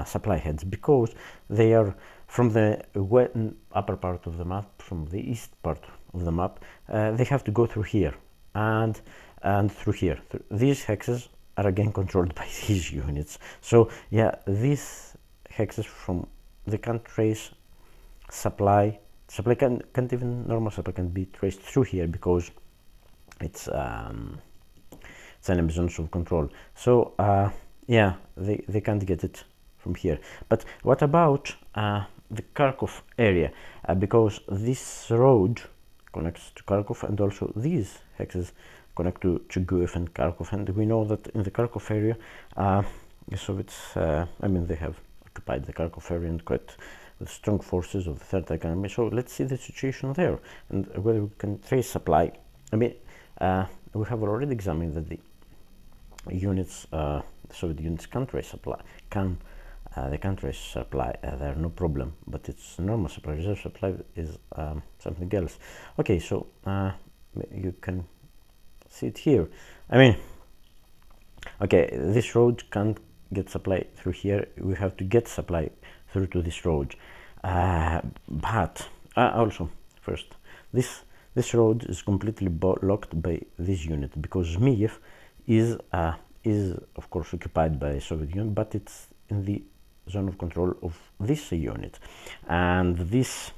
supply heads because they are from the upper part of the map, from the east part of the map. They have to go through here and through here. These hexes are again controlled by these units. So yeah, these hexes from they can't trace supply can't even normal supply can be traced through here because it's enemy zones of control. So yeah, they can't get it from here. But what about the Kharkov area? Because this road connects to Kharkov, and also these hexes connect to Chuguev and Kharkov, and we know that in the Kharkov area the Soviets, I mean, they have occupied the Kharkov area and quite with strong forces of the Third Reich Army. So let's see the situation there and whether we can trace supply. I mean, we have already examined that the units, the Soviet units can trace supply, they can trace supply, there are no problem, but it's normal supply. Reserve supply is something else. Okay, so you can see it here. I mean, okay, this road can't get supply through here. We have to get supply through to this road, but also first this road is completely blocked by this unit because Zmiev is of course occupied by a Soviet unit, but it's in the zone of control of this unit, and this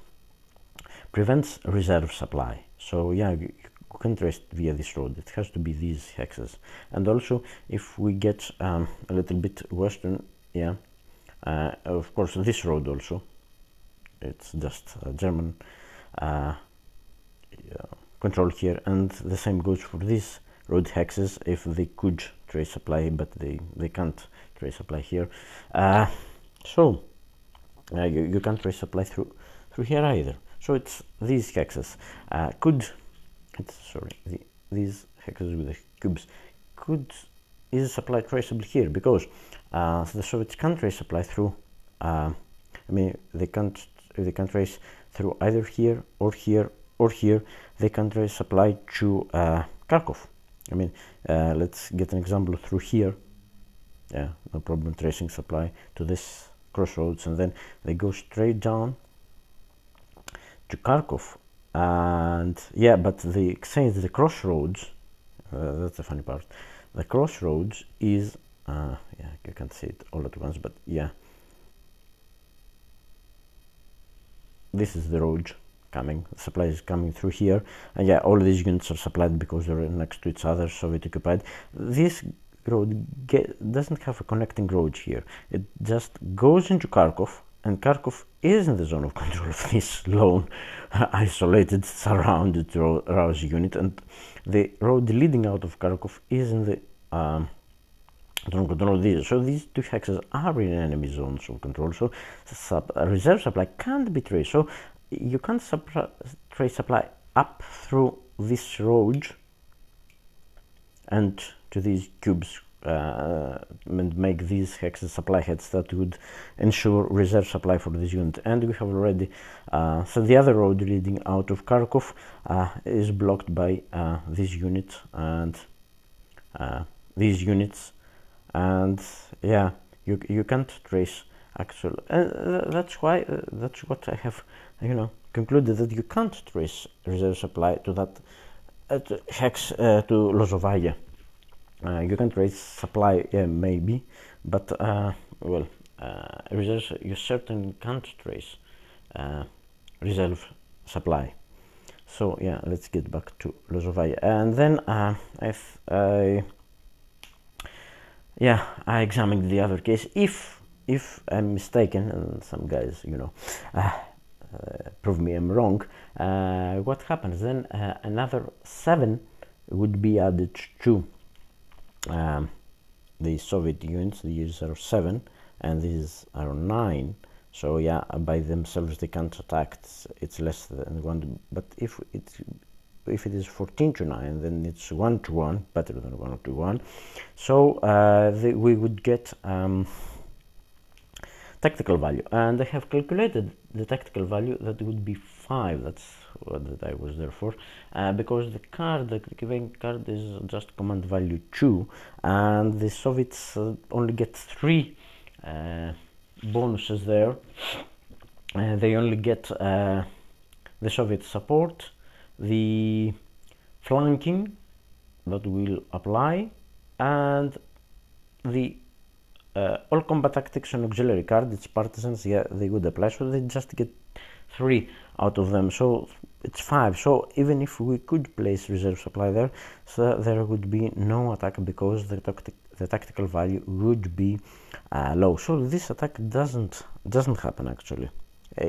prevents reserve supply. So yeah, you can trace it via this road. It has to be these hexes. And also if we get a little bit western, yeah, of course this road also, it's just German control here, and the same goes for these road hexes. If they could trace supply, but they can't trace supply here, so you can't trace supply through here either. So it's these hexes these hexes with the cubes is supply traceable here, because the Soviets can't trace supply through I mean, they can't trace through either here or here or here. They can trace supply to Kharkov. I mean, let's get an example through here. Yeah, no problem tracing supply to this crossroads, and then they go straight down to Kharkov. And yeah, but the crossroads, that's the funny part. The crossroads is yeah, you can't see it all at once, but yeah, this is the road coming. The supply is coming through here, and yeah, all these units are supplied because they're next to each other, Soviet occupied. This road doesn't have a connecting road here. It just goes into Kharkov, and Kharkov is in the zone of control of this lone, isolated, surrounded Rouse unit, and the road leading out of Kharkov is in the zone of control of these. So these two hexes are in enemy zones of control, so reserve supply can't be traced. So you can't trace supply up through this road and to these cubes and make these hexes supply heads that would ensure reserve supply for this unit. And we have already so the other road leading out of Kharkov is blocked by this unit and these units, and yeah, you can't trace actual, that's why that's what I have, you know, concluded, that you can't trace reserve supply to that hex to Lozovaya. You can trace supply, yeah, maybe, but well, reserves you certainly can't trace reserve supply. So yeah, let's get back to Lozovaya, and then I examined the other case. If I'm mistaken, and some guys, you know, prove me I'm wrong, what happens then? Another 7 would be added to the Soviet units. These are 7 and these are 9. So yeah, by themselves they can't attack. It's less than 1. But if it is 14 to 9, then it's 1 to 1, better than 1 to 1. So we would get tactical value, and I have calculated the tactical value that would be 5. That's what that I was there for, because the card, the event card, is just command value 2, and the Soviets only get 3 bonuses there. They only get the Soviet support, the flanking that will apply, and the all combat tactics and auxiliary card. It's partisans, yeah, they would apply, so they just get 3 out of them, so it's 5. So even if we could place reserve supply there, so there would be no attack because the tactical value would be low. So this attack doesn't happen actually,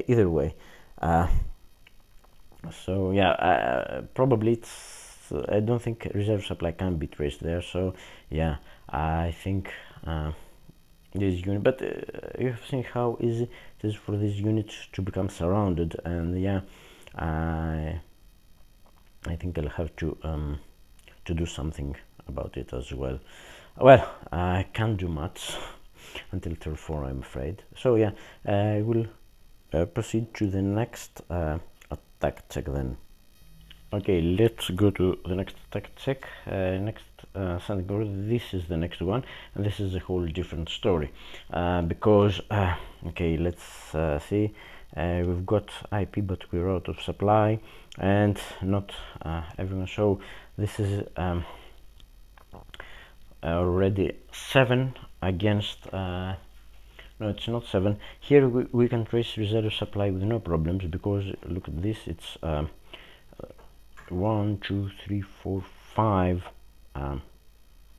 either way. So yeah, probably it's, I don't think reserve supply can be traced there. So yeah, I think this unit, but you have seen how easy it is for these units to become surrounded, and yeah, I think I'll have to do something about it as well. Well, I can't do much until turn 4, I'm afraid. So yeah, I will proceed to the next attack check then. Okay, let's go to the next attack check. Next Sanding Order. This is the next one, and this is a whole different story, because okay, let's see. We've got IP, but we're out of supply, and not everyone. So this is already 7 against. No, it's not 7. Here we can trace reserve supply with no problems, because look at this. It's 1, 2, 3, 4, 5.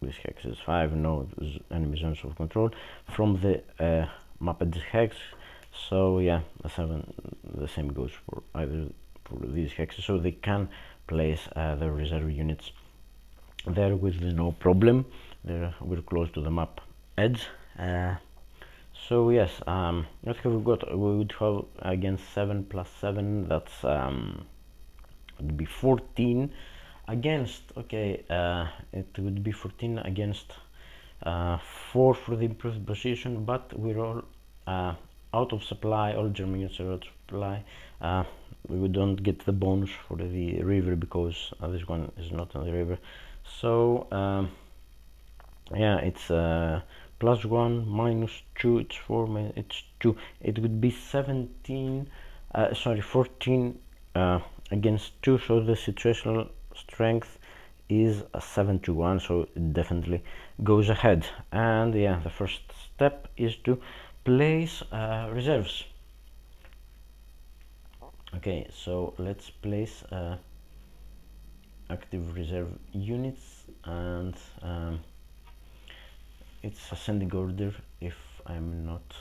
This hex is 5. No enemy zones of control from the mapped hex. So yeah, the same goes for either for these hexes. So they can place the reserve units there with no problem. We're close to the map edge. So yes, what have we got? We would have against 7 plus 7. That's would be 14 against, okay, it would be 14 against 4 for the improved position, but we're all out of supply. All German units are out of supply. We don't get the bonus for the river because this one is not on the river. So yeah, it's +1 -2, it's 4, it's 2. It would be 17, sorry, 14 against 2, so the situational strength is a 7-1, so it definitely goes ahead. And yeah, the first step is to place reserves. Okay, so let's place active reserve units, and it's ascending order if I'm not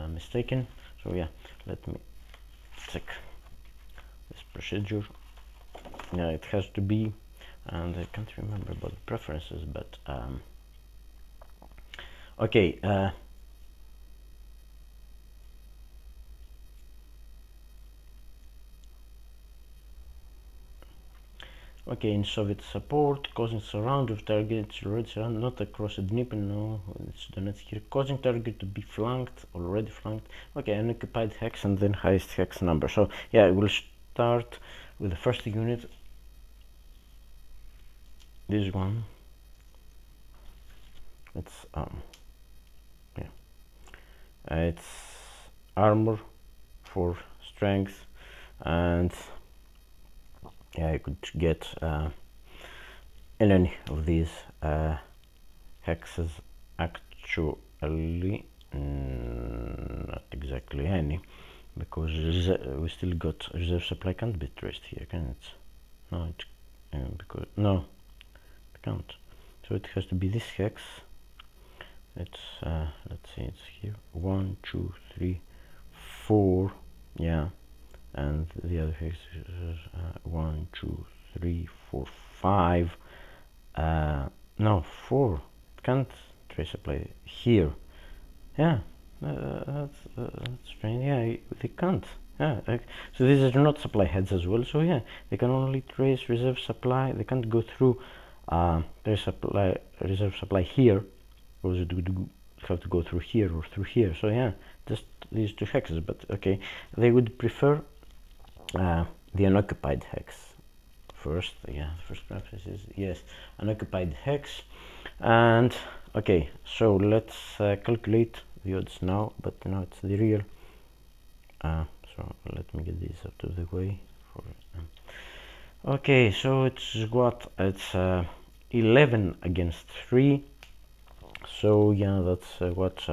mistaken. So yeah, let me check this procedure. Yeah, it has to be, and I can't remember about the preferences, but okay, okay, in Soviet support, causing surround of targets already surrounded, not across a Dnieper, no, it's Donetsk here, causing target to be flanked, already flanked. Okay, unoccupied hex and then highest hex number. So yeah, I will start with the first unit, this one. It's yeah, it's armor for strength, and yeah, I could get in any of these hexes, actually not exactly any, because we still got reserve supply can't be traced here, can it? No, it because no, it can't. So it has to be this hex. It's let's see, it's here 1, 2, 3, 4, yeah, and the other hex is 1, 2, 3, 4, 5. No, 4. It can't trace supply here. Yeah, that's strange. Yeah, they can't. Yeah, so these are not supply heads as well. So yeah, they can only trace reserve supply. They can't go through reserve supply here, because it would have to go through here or through here. So yeah, just these two hexes, but okay, they would prefer the unoccupied hex first. Yeah, the first preference is yes, unoccupied hex. And okay, so let's calculate the odds now, but now it's the real. So let me get this out of the way. Okay, so it's what? It's 11 against 3. So yeah, that's what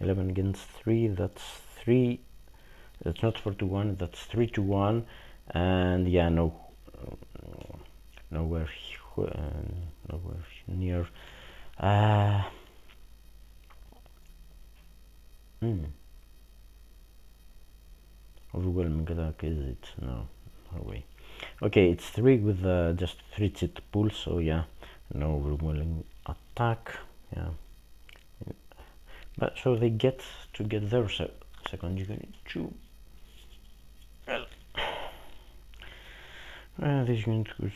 11 against 3. That's 3. That's not 4 to 1. That's 3 to 1. And yeah, nowhere near. Overwhelming attack, is it? No way. Okay, it's 3 with just 3 cheat pulls, so yeah, no overwhelming attack. Yeah, but so they get to get their second unit too. Well, this unit was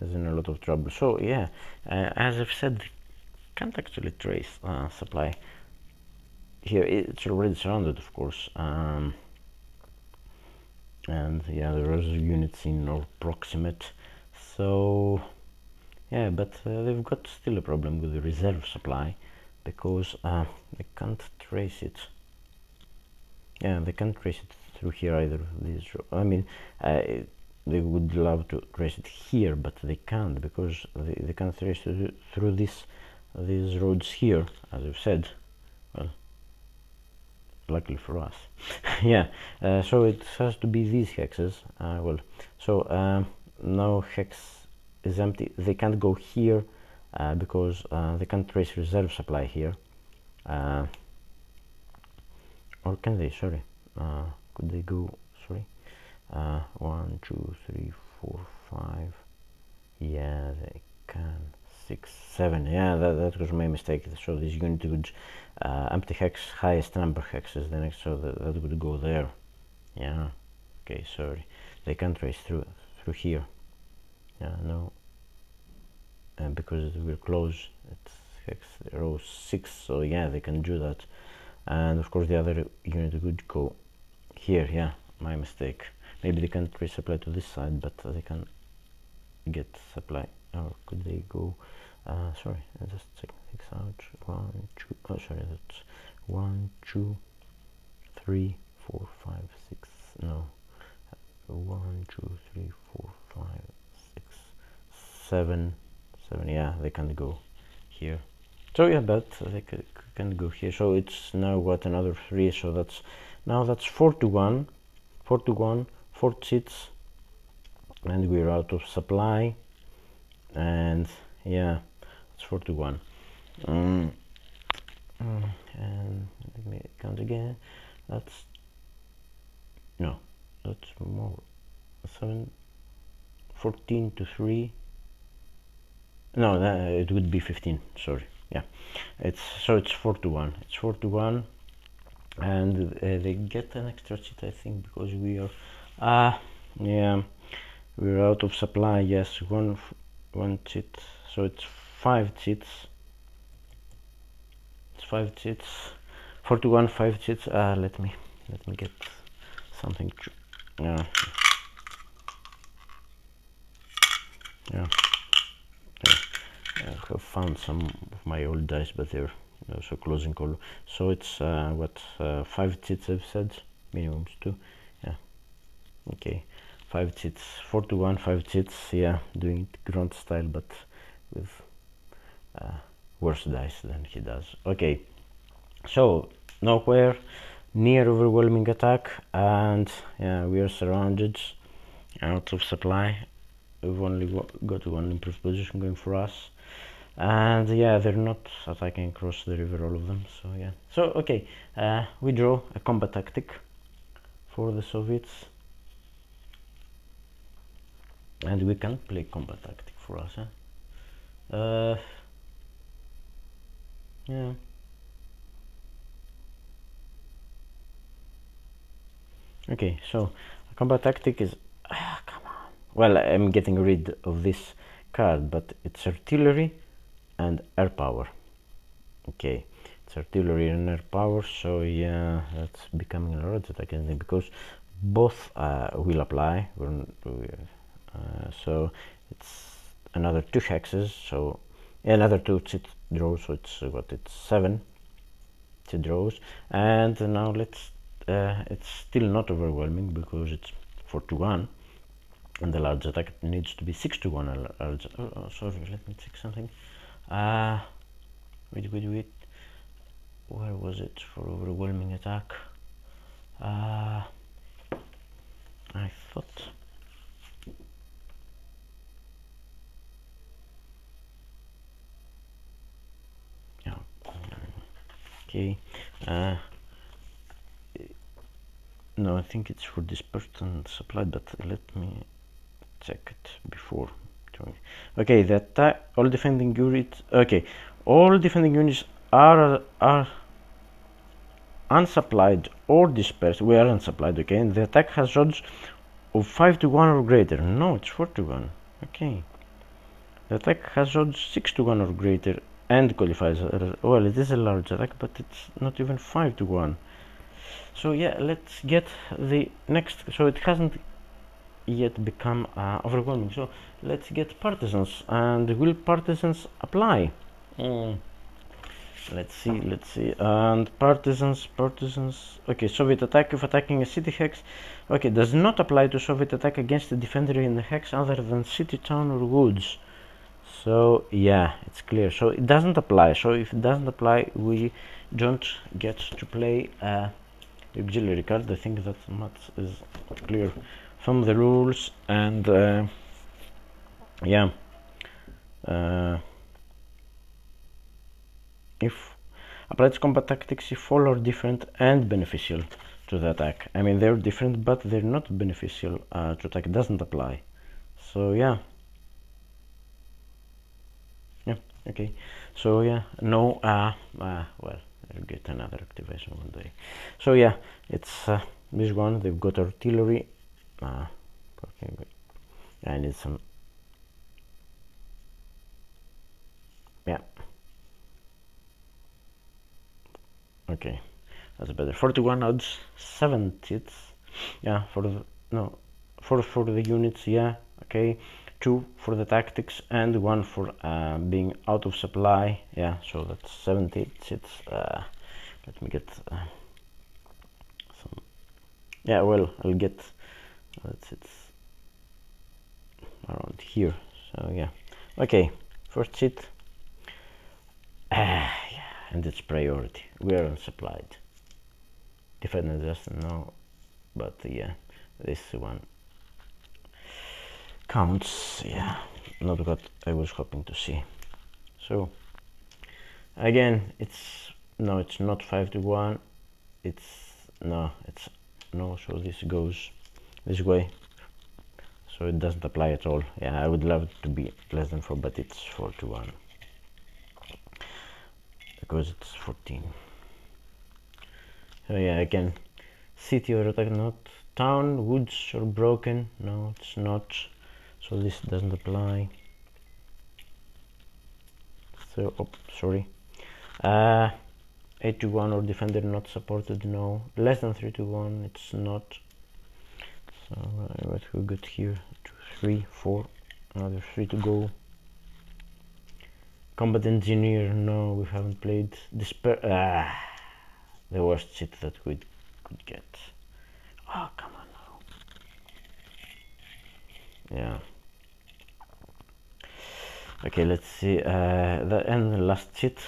is in a lot of trouble. So yeah, as I've said, they can't actually trace supply here. It's already surrounded, of course, and yeah, there are units in or proximate. So yeah, but they've got still a problem with the reserve supply, because they can't trace it. Yeah, they can't trace it through here either. I mean, they would love to trace it here, but they can't, because they can't trace it through these roads here, as I've said. Well, luckily for us. Yeah, so it has to be these hexes. Well, so now hex is empty. They can't go here because they can't trace reserve supply here. Or can they? Sorry, could they go? Sorry, 1, 2, 3, 4, 5. Yeah, they can. 6, 7. Yeah, that was my mistake. So this unit would empty hex, highest number hexes the next, so that would go there. Yeah. Okay, sorry. They can't trace through here. Yeah, no. Because we're close. It's hex row 6. So yeah, they can do that. And of course the other unit would go here. Yeah, my mistake. Maybe they can't trace supply to this side, but they can get supply. Or could they go? Sorry, just check things out. 1, 2. Oh, sorry, that's 1, 2, 3, 4, 5, 6. No, 1, 2, 3, 4, 5, 6, 7. 7. Yeah, they can't go here. So yeah, but they can go here. So it's now what, another 3. So that's 4 to 1. 4 to 1. 4 cheats, and we're out of supply. And yeah, it's 4 to 1. And let me count again. That's more. 7, 14 to 3. No, it would be 15. Sorry. Yeah, it's 4 to 1. It's 4 to 1, and they get an extra cheat, I think, because we are yeah, we're out of supply. Yes, one cheat, so it's 5 cheats. It's 5 cheats. 4 to 1, 5 cheats. Let me get something. Yeah. I have found some of my old dice, but they're also closing color. So it's 5 cheats, I've said, minimums 2. Yeah, okay, 5 cheats. 4 to 1, 5 cheats. Yeah, doing it grunt style, but with worse dice than he does. Okay, so nowhere near overwhelming attack, and yeah, we are surrounded, out of supply. We've only got one improved position going for us, and yeah, they're not attacking across the river, all of them. So yeah, so okay, we draw a combat tactic for the Soviets, and we can play combat tactic for us. Yeah. Okay, so combat tactic is come on. Well, I'm getting rid of this card, but it's artillery and air power. Okay, it's artillery and air power, so yeah, that's becoming a large attack, I think, because both will apply. So it's another 2 hexes, so another 2 chit draws, so it's it's 7 chit draws. And now let's it's still not overwhelming because it's 4-1, and the large attack needs to be 6-1. Sorry, let me check something. Wait, where was it for overwhelming attack? I thought okay. No, I think it's for dispersed and supplied, but let me check it before. Okay, the attack, all defending units. Okay, all defending units are unsupplied or dispersed. We are unsupplied. Okay, and the attack has odds of 5-1 or greater. No, it's 4-1. Okay, the attack has odds 6-1 or greater and qualifies. Well, it is a large attack, but it's not even 5-1. So yeah, let's get the next. So it hasn't yet become overwhelming, so let's get partisans. And will partisans apply? Let's see. And partisans. Okay, Soviet attack if attacking a city hex. Okay, does not apply to Soviet attack against a defender in the hex other than city, town, or woods. So yeah, it's clear. So it doesn't apply. So if it doesn't apply, we don't get to play auxiliary card. I think that much is clear from the rules. And yeah, if applied to combat tactics, if all are different and beneficial to the attack. I mean, they're different, but they're not beneficial to attack. It doesn't apply. So yeah. Okay, so yeah, no, well, I'll get another activation one day. So yeah, it's this one. They've got artillery. I need some. Yeah. Okay, that's better. 41 odds, 7 hits. Yeah, for the units. Yeah. Okay. 2 for the tactics and 1 for being out of supply. Yeah, so that's 70 hits. Let me get some. Yeah, well, I'll get it's around here. So yeah, okay, first hit. Yeah, and it's priority. We are unsupplied. Defender just no, but yeah, this one counts. Yeah, not what I was hoping to see. So again, it's not 5-1. So this goes this way, so it doesn't apply at all. Yeah, I would love it to be less than 4, but it's 4-1 because it's 14. So yeah, again, city or attack, not town, woods or broken. No, it's not. So this doesn't apply. So, sorry. 8-1 or defender not supported. No. Less than 3-1. It's not. So what we got here? 2, 3, 4. Another 3 to go. Combat engineer. No, we haven't played. The worst shit that we could get. Oh, come on now. Yeah. Okay, let's see. And the last cheat.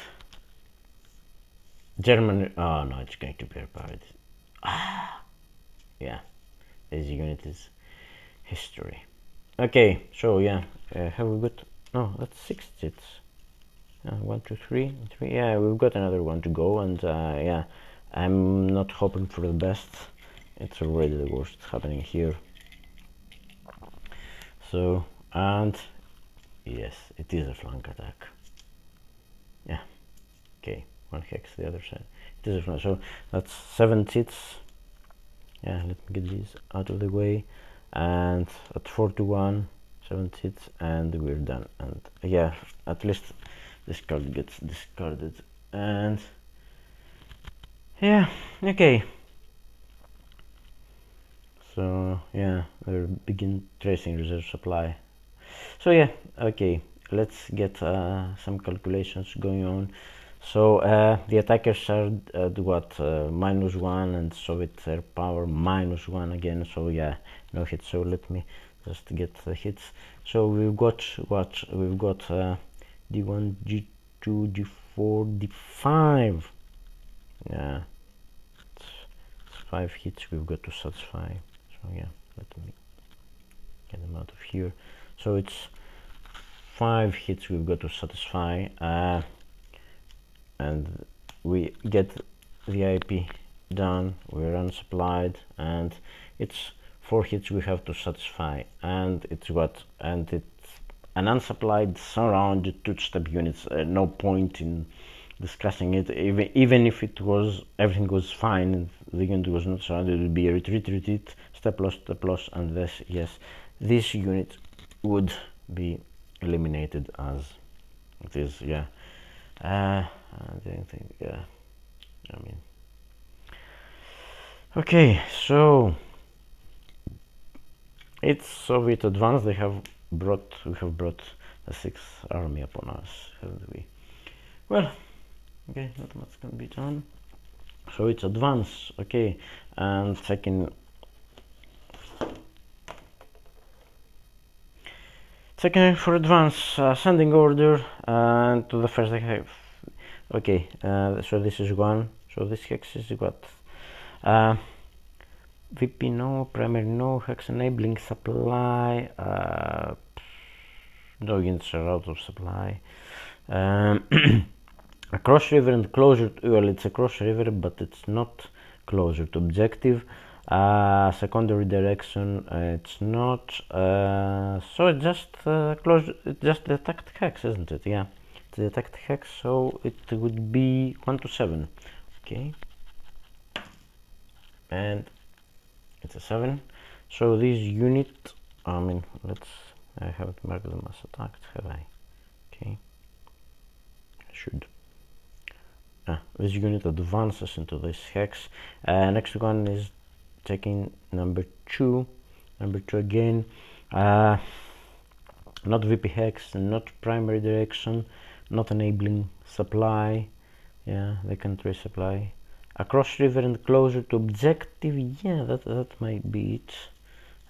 German. Oh no, it's going to be repaired. Yeah, this unit is history. Okay, so yeah, have we got? No, that's 6 cheats. 1, 2, 3. Yeah, we've got another one to go, and yeah, I'm not hoping for the best. It's already the worst happening here. So, and yes, it is a flank attack. Yeah. Okay, 1 hex the other side. It is a flank. So that's 7 hits. Yeah, let me get these out of the way. And at 4-1, 7 hits, and we're done. And yeah, at least this card gets discarded. And Yeah, okay. So yeah, we'll begin tracing reserve supply. So yeah, okay, let's get some calculations going on. So the attackers are at what, -1, and Soviet air power -1 again. So yeah, no hits. So let me just get the hits. So we've got what? We've got D1, G2, D4, D5. Yeah, it's 5 hits we've got to satisfy. So yeah, let me get them out of here. So it's 5 hits we've got to satisfy, and we get the IP done, we're unsupplied, and it's 4 hits we have to satisfy, and it's what? And it's an unsupplied surrounded two-step units. No point in discussing it. Even if it was, everything was fine and the unit was not surrounded, it would be a retreat, step loss, and this, yes, this unit would be eliminated as it is. Yeah, I don't think, yeah, I mean, okay, so it's Soviet advance. We have brought the 6th army upon us, haven't we? Well, okay, not much can be done. So it's advance, okay, and second for advance, sending order, and to the first I have, okay, so this is 1, so this hex is what, VP no, primary no, hex enabling supply, no units are out of supply. Across river and closer to, well, it's across river, but it's not closer to objective. Secondary direction, it's not, so it's just close, it's just the attacked hex, isn't it? Yeah, it's the attacked hex, so it would be 1 to 7, okay, and it's a 7. So this unit, I mean, I haven't marked them as attacked, have I? Okay, I should. This unit advances into this hex. Next one is taking number 2 again, not VP hex, not primary direction, not enabling supply. Yeah, they can trace supply across river and closer to objective. Yeah, that might be it.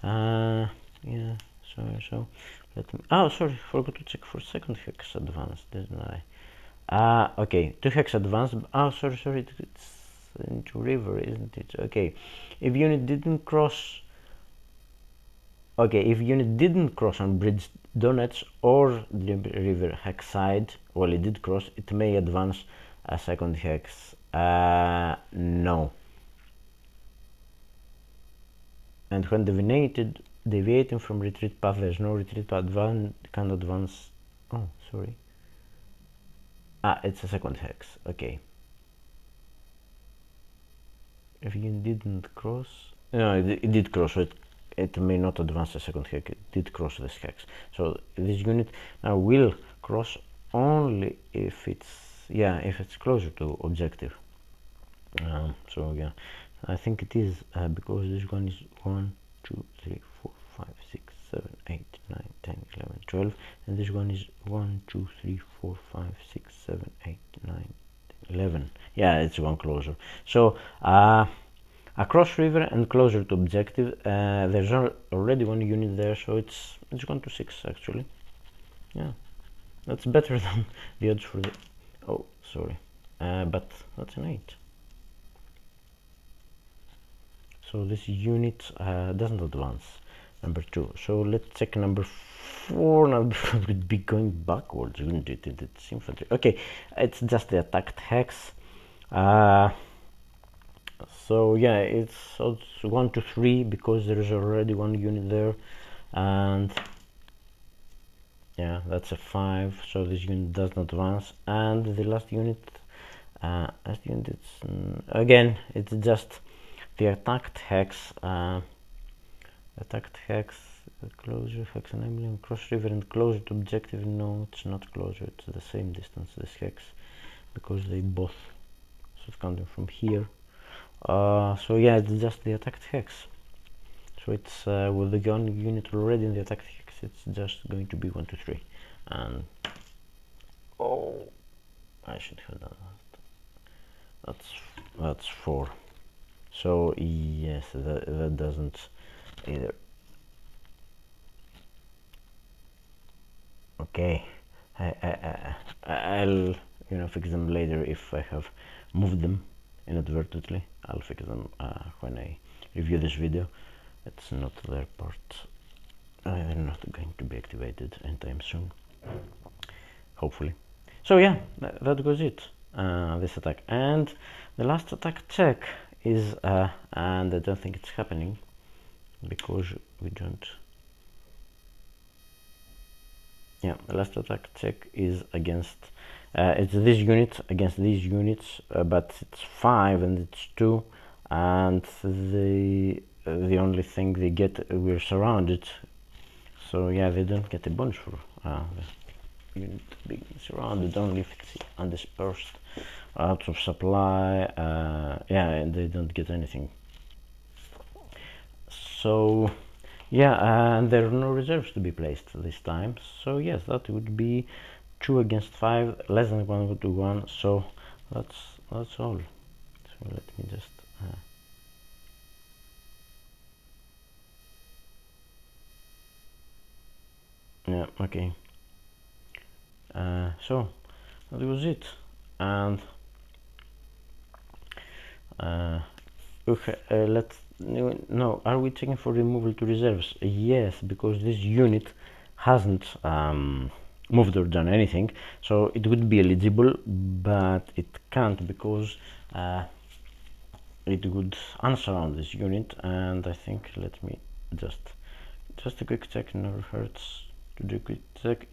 Yeah, so let me, oh sorry, forgot to check for second hex advance, didn't I? Okay, 2 hex advance. Oh, sorry, it's into river, isn't it? Okay, if unit didn't cross. Okay, if unit didn't cross on bridge Donets or the river hex side, well, it did cross, it may advance a second hex. No. And when deviating from retreat path, there's no retreat to advance, can advance. Oh, sorry. It's a second hex, okay. If you didn't cross, no, it did cross, so it may not advance a second hex, it did cross this hex. So this unit now will cross only if it's closer to objective. So yeah, I think it is, because this one is 1, 2, 3, 4, 5, 6, 7, 8, 9, 10, 11, 12, and this one is 1, 2, 3, 4, 5, 6, 7, 8, 9, 11. Yeah, it's one closer. So across river and closer to objective, there's already one unit there, so it's gone to 6 actually. Yeah, that's better than the odds for the, oh sorry, but that's an 8. So this unit doesn't advance, number 2. So let's check number 4 now, because it would be going backwards, wouldn't it? It's infantry. Okay, it's just the attacked hex. So yeah, it's 1 to 3 because there is already one unit there, and yeah, that's a 5. So this unit does not advance, and the last unit, it's again, it's just the attacked hex. Closer hex enabling cross river and closer to objective. No, it's not closer, it's the same distance, this hex, because they both, so it's counting from here, So yeah, it's just the attacked hex. So it's with the gun unit already in the attacked hex, it's just going to be 1, 2, 3. And oh, I should have done that. That's 4. So yes, that doesn't either. Okay, I'll fix them later if I have moved them inadvertently. I'll fix them when I review this video. It's not their part. They're not going to be activated anytime soon, hopefully. So yeah, that was it. This attack, and the last attack check is and I don't think it's happening because we don't. Yeah, the last attack check is against it's this unit against these units, but it's 5 and it's 2, and the only thing they get, we're surrounded. So yeah, they don't get a bonus for the unit being surrounded, only if it's undispersed, out of supply. Yeah, and they don't get anything. So yeah, and there are no reserves to be placed this time. So yes, that would be 2 against 5, less than 1 to 1. So that's all. So let me just yeah, okay. So that was it. And okay, let's no, are we checking for removal to reserves? Yes, because this unit hasn't moved or done anything, so it would be eligible, but it can't because it would unsurround this unit. And I think, let me just a quick check, never hurts to do a quick check.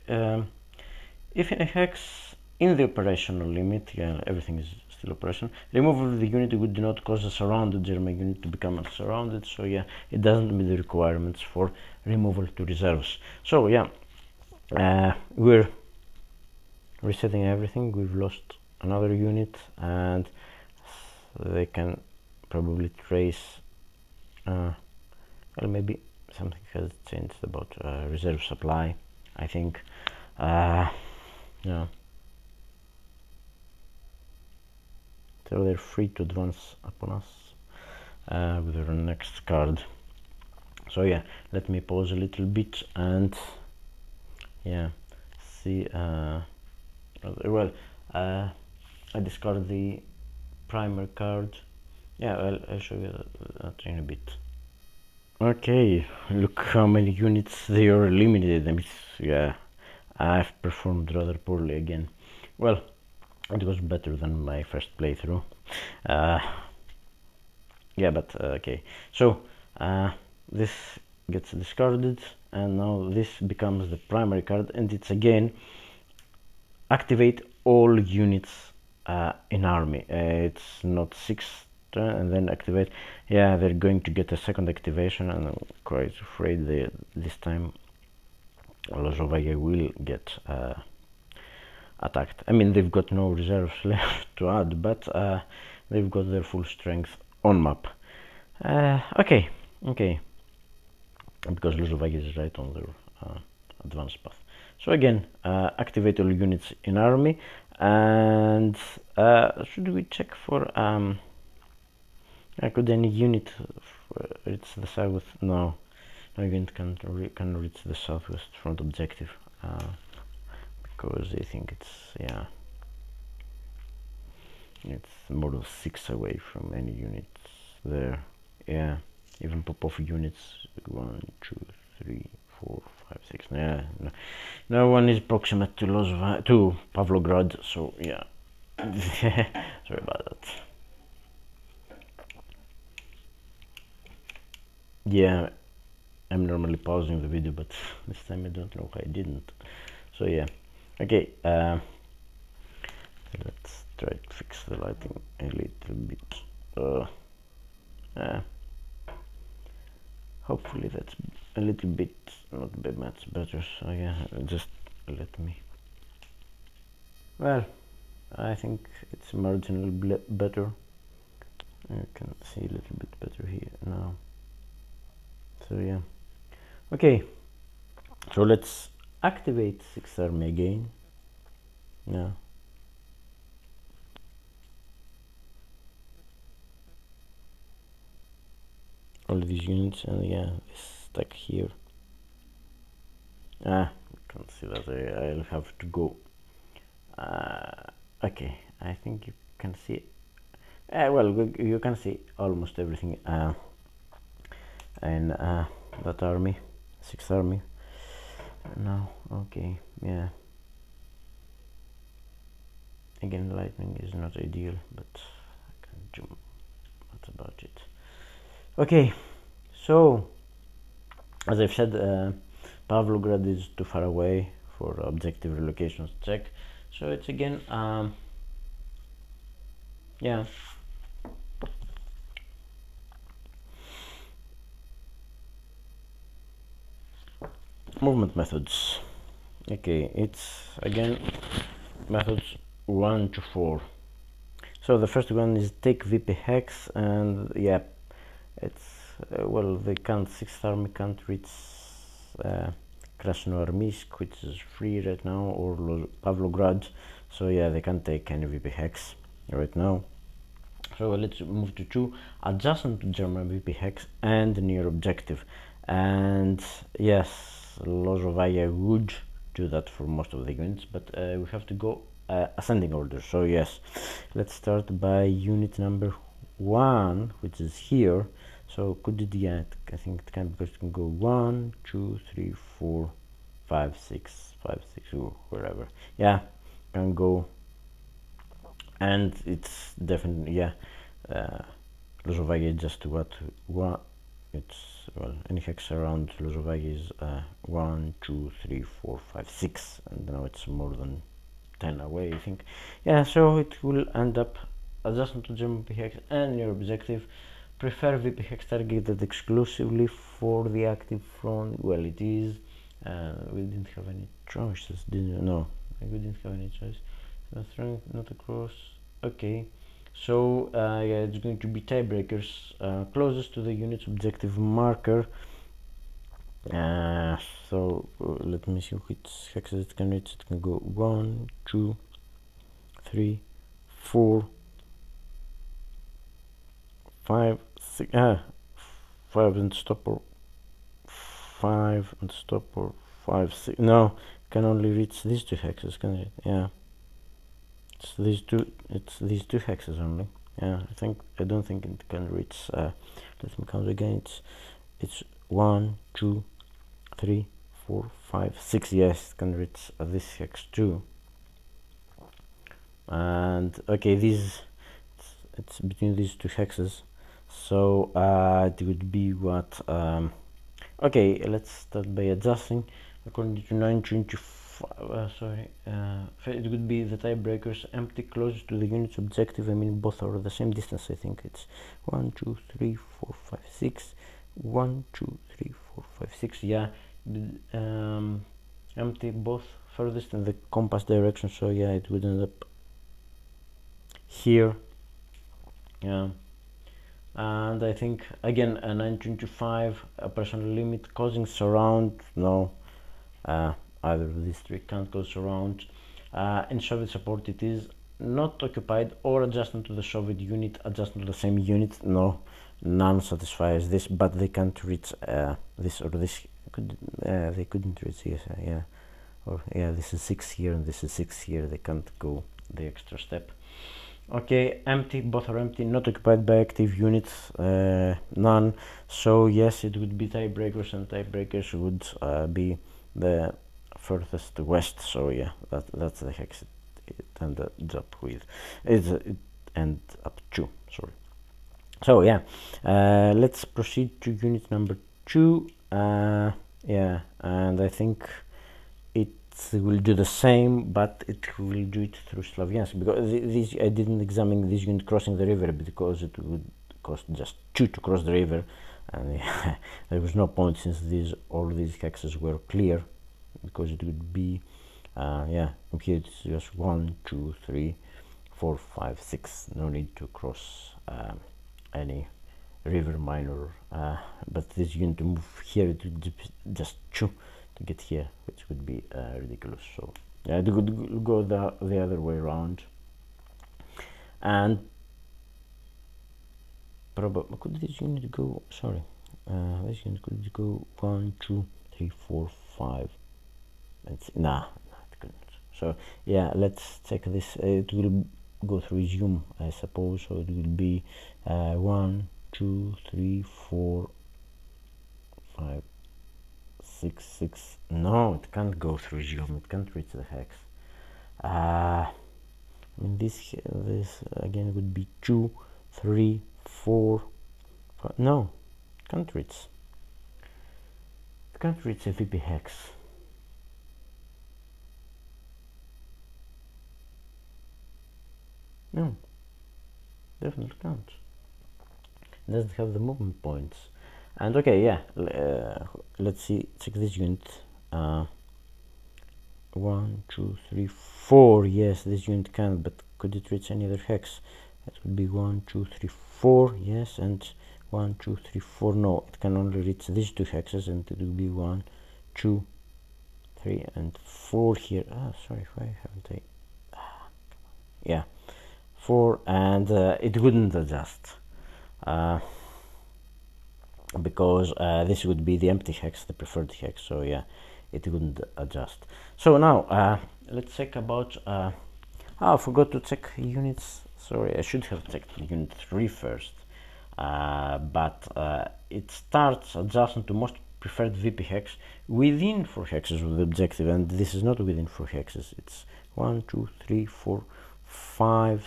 If in a hex in the operational limit, yeah, everything is still operational, removal of the unit would not cause a surrounded German unit to become unsurrounded. So yeah, it doesn't meet the requirements for removal to reserves. So yeah, we're resetting everything. We've lost another unit, and they can probably trace well, maybe something has changed about reserve supply, I think. Yeah, so they're free to advance upon us with our next card. So yeah, let me pause a little bit and yeah, see. Well, I discard the primer card. Yeah, I'll show you that in a bit. Okay, look how many units they are eliminated. I mean, yeah, I've performed rather poorly again. Well, it was better than my first playthrough. Yeah, but okay. So this gets discarded, and now this becomes the primary card, and it's again activate all units in army. It's not 6 turn and then activate. Yeah, they're going to get a second activation, and I'm quite afraid this time Lozovaya will get attacked. I mean, they've got no reserves left to add, but they've got their full strength on map. Okay, because Lozovaya is right on their advance path. So again, activate all units in army, and should we check for could any unit reach the south? No unit can reach the southwest front objective because I think it's it's more than 6 away from any units there. Yeah, even pop-off units 1, 2, 3, 4, 5, 6. Yeah, no one is proximate to Lozovaya, to Pavlograd, so yeah. Sorry about that. Yeah, I'm normally pausing the video, but this time I don't know why I didn't. So yeah, okay. Let's try to fix the lighting a little bit. Hopefully that's a little bit, not much better. So yeah, just let me. Well, I think it's marginally better. You can see a little bit better here now. So yeah, okay, so let's activate 6th Army again. Now all these units, and yeah, this stuck here. You can't see that. I'll have to go. Okay, I think you can see. Well, you can see almost everything in that army, 6th Army. Now, okay, yeah. Again, lightning is not ideal, but I can do what about it. Okay, so as I've said, Pavlograd is too far away for objective relocations check, so it's again yeah, movement methods. Okay, it's again methods 1 to 4. So the first one is take VP hex, and yeah, it's well, they can't, 6th Army can't reach Krasnoarmysk, which is free right now, or Pavlograd, so yeah, they can't take any VP hex right now. So let's move to 2, adjacent to German VP hex and near objective. And yes, Lozovaya would do that for most of the units, but we have to go ascending order. So yes, let's start by unit number 1, which is here. So could it, yeah, I think it can, because it can go 1, 2, 3, 4, 5, 6, 5, 6, or wherever. Yeah, can go, and it's definitely, yeah, Lozovaya just what it's, well, any hex around Lozovaya is 1, 2, 3, 4, 5, 6, and now it's more than 10 away, I think. Yeah, so it will end up adjacent to German VP hex and near objective. Prefer VP hex targeted exclusively for the active front. Well, it is. We didn't have any choices, didn't we? No, we didn't have any choice. Not across. Okay, so yeah, it's going to be tiebreakers closest to the unit's objective marker. So let me see which hexes it can reach. It can go 1, 2, 3, 4, 5, 6. 5 and stop, or 5 and stop, or 5, 6. No, can only reach these 2 hexes, can it? Yeah, it's these two. It's these 2 hexes only. Yeah, I don't think it can reach. Let me count again. It's 1, 2, 3, 4, 5, 6. Yes, it can reach this hex too. And okay, it's between these 2 hexes. So it would be what? Okay, let's start by adjusting according to 925. Sorry, it would be the tiebreakers empty closest to the unit's objective. I mean, both are the same distance. I think it's 1, 2, 3, 4, 5, 6. 1, 2, 3, 4, 5, 6. Yeah, empty both furthest in the compass direction. So yeah, it would end up here. Yeah. And I think again a 925 personal limit causing surround. No, either of these 3 can't cause surround. In Soviet support, it is not occupied or adjacent to the Soviet unit, adjacent to the same unit. No, none satisfies this, but they can't reach this or this. They couldn't reach this. Yeah, or yeah, this is 6 here and this is 6 here. They can't go the extra step. Okay, empty, both are empty, not occupied by active units, none. So yes, it would be tiebreakers, and tiebreakers would be the furthest west. So yeah, that's the hex it ends up with. It ends up to, sorry. So yeah, let's proceed to unit number 2. Yeah, and I think it will do the same, but it will do it through Slavyansk, because this, I didn't examine this unit crossing the river because it would cost just 2 to cross the river, and yeah, there was no point, since all these hexes were clear, because it would be yeah, okay, it's just 1, 2, 3, 4, 5, 6. No need to cross any river minor, but this unit to move here, it would just chew to get here, which would be ridiculous. So yeah, it would go the other way around, and probably could this unit go, sorry, this unit could go 1, 2, 3, 4, 5. Nah, it couldn't. So yeah, let's check this. It will go through zoom, I suppose. So it will be 1, 2, 3, 4, 5, 6, 6. No, it can't go through zoom. It can't reach the hex. I mean, this again would be 2, 3, 4, 5. No, it can't reach. It can't reach a VP hex. No, definitely can't. It doesn't have the movement points. And okay, yeah, let's see, check this unit. 1, 2, 3, 4. Yes, this unit can, but could it reach any other hex? It would be 1, 2, 3, 4. Yes, and 1, 2, 3, 4. No, it can only reach these two hexes, and it will be 1, 2, 3, and 4 here. Sorry, why haven't I? Yeah, 4, and it wouldn't adjust because this would be the empty hex, the preferred hex. So yeah, it wouldn't adjust. So now let's check about I forgot to check units. Sorry, I should have checked unit 3 first, but it starts adjusting to most preferred VP hex within 4 hexes with the objective, and this is not within 4 hexes. It's 1, 2, 3, 4, 5,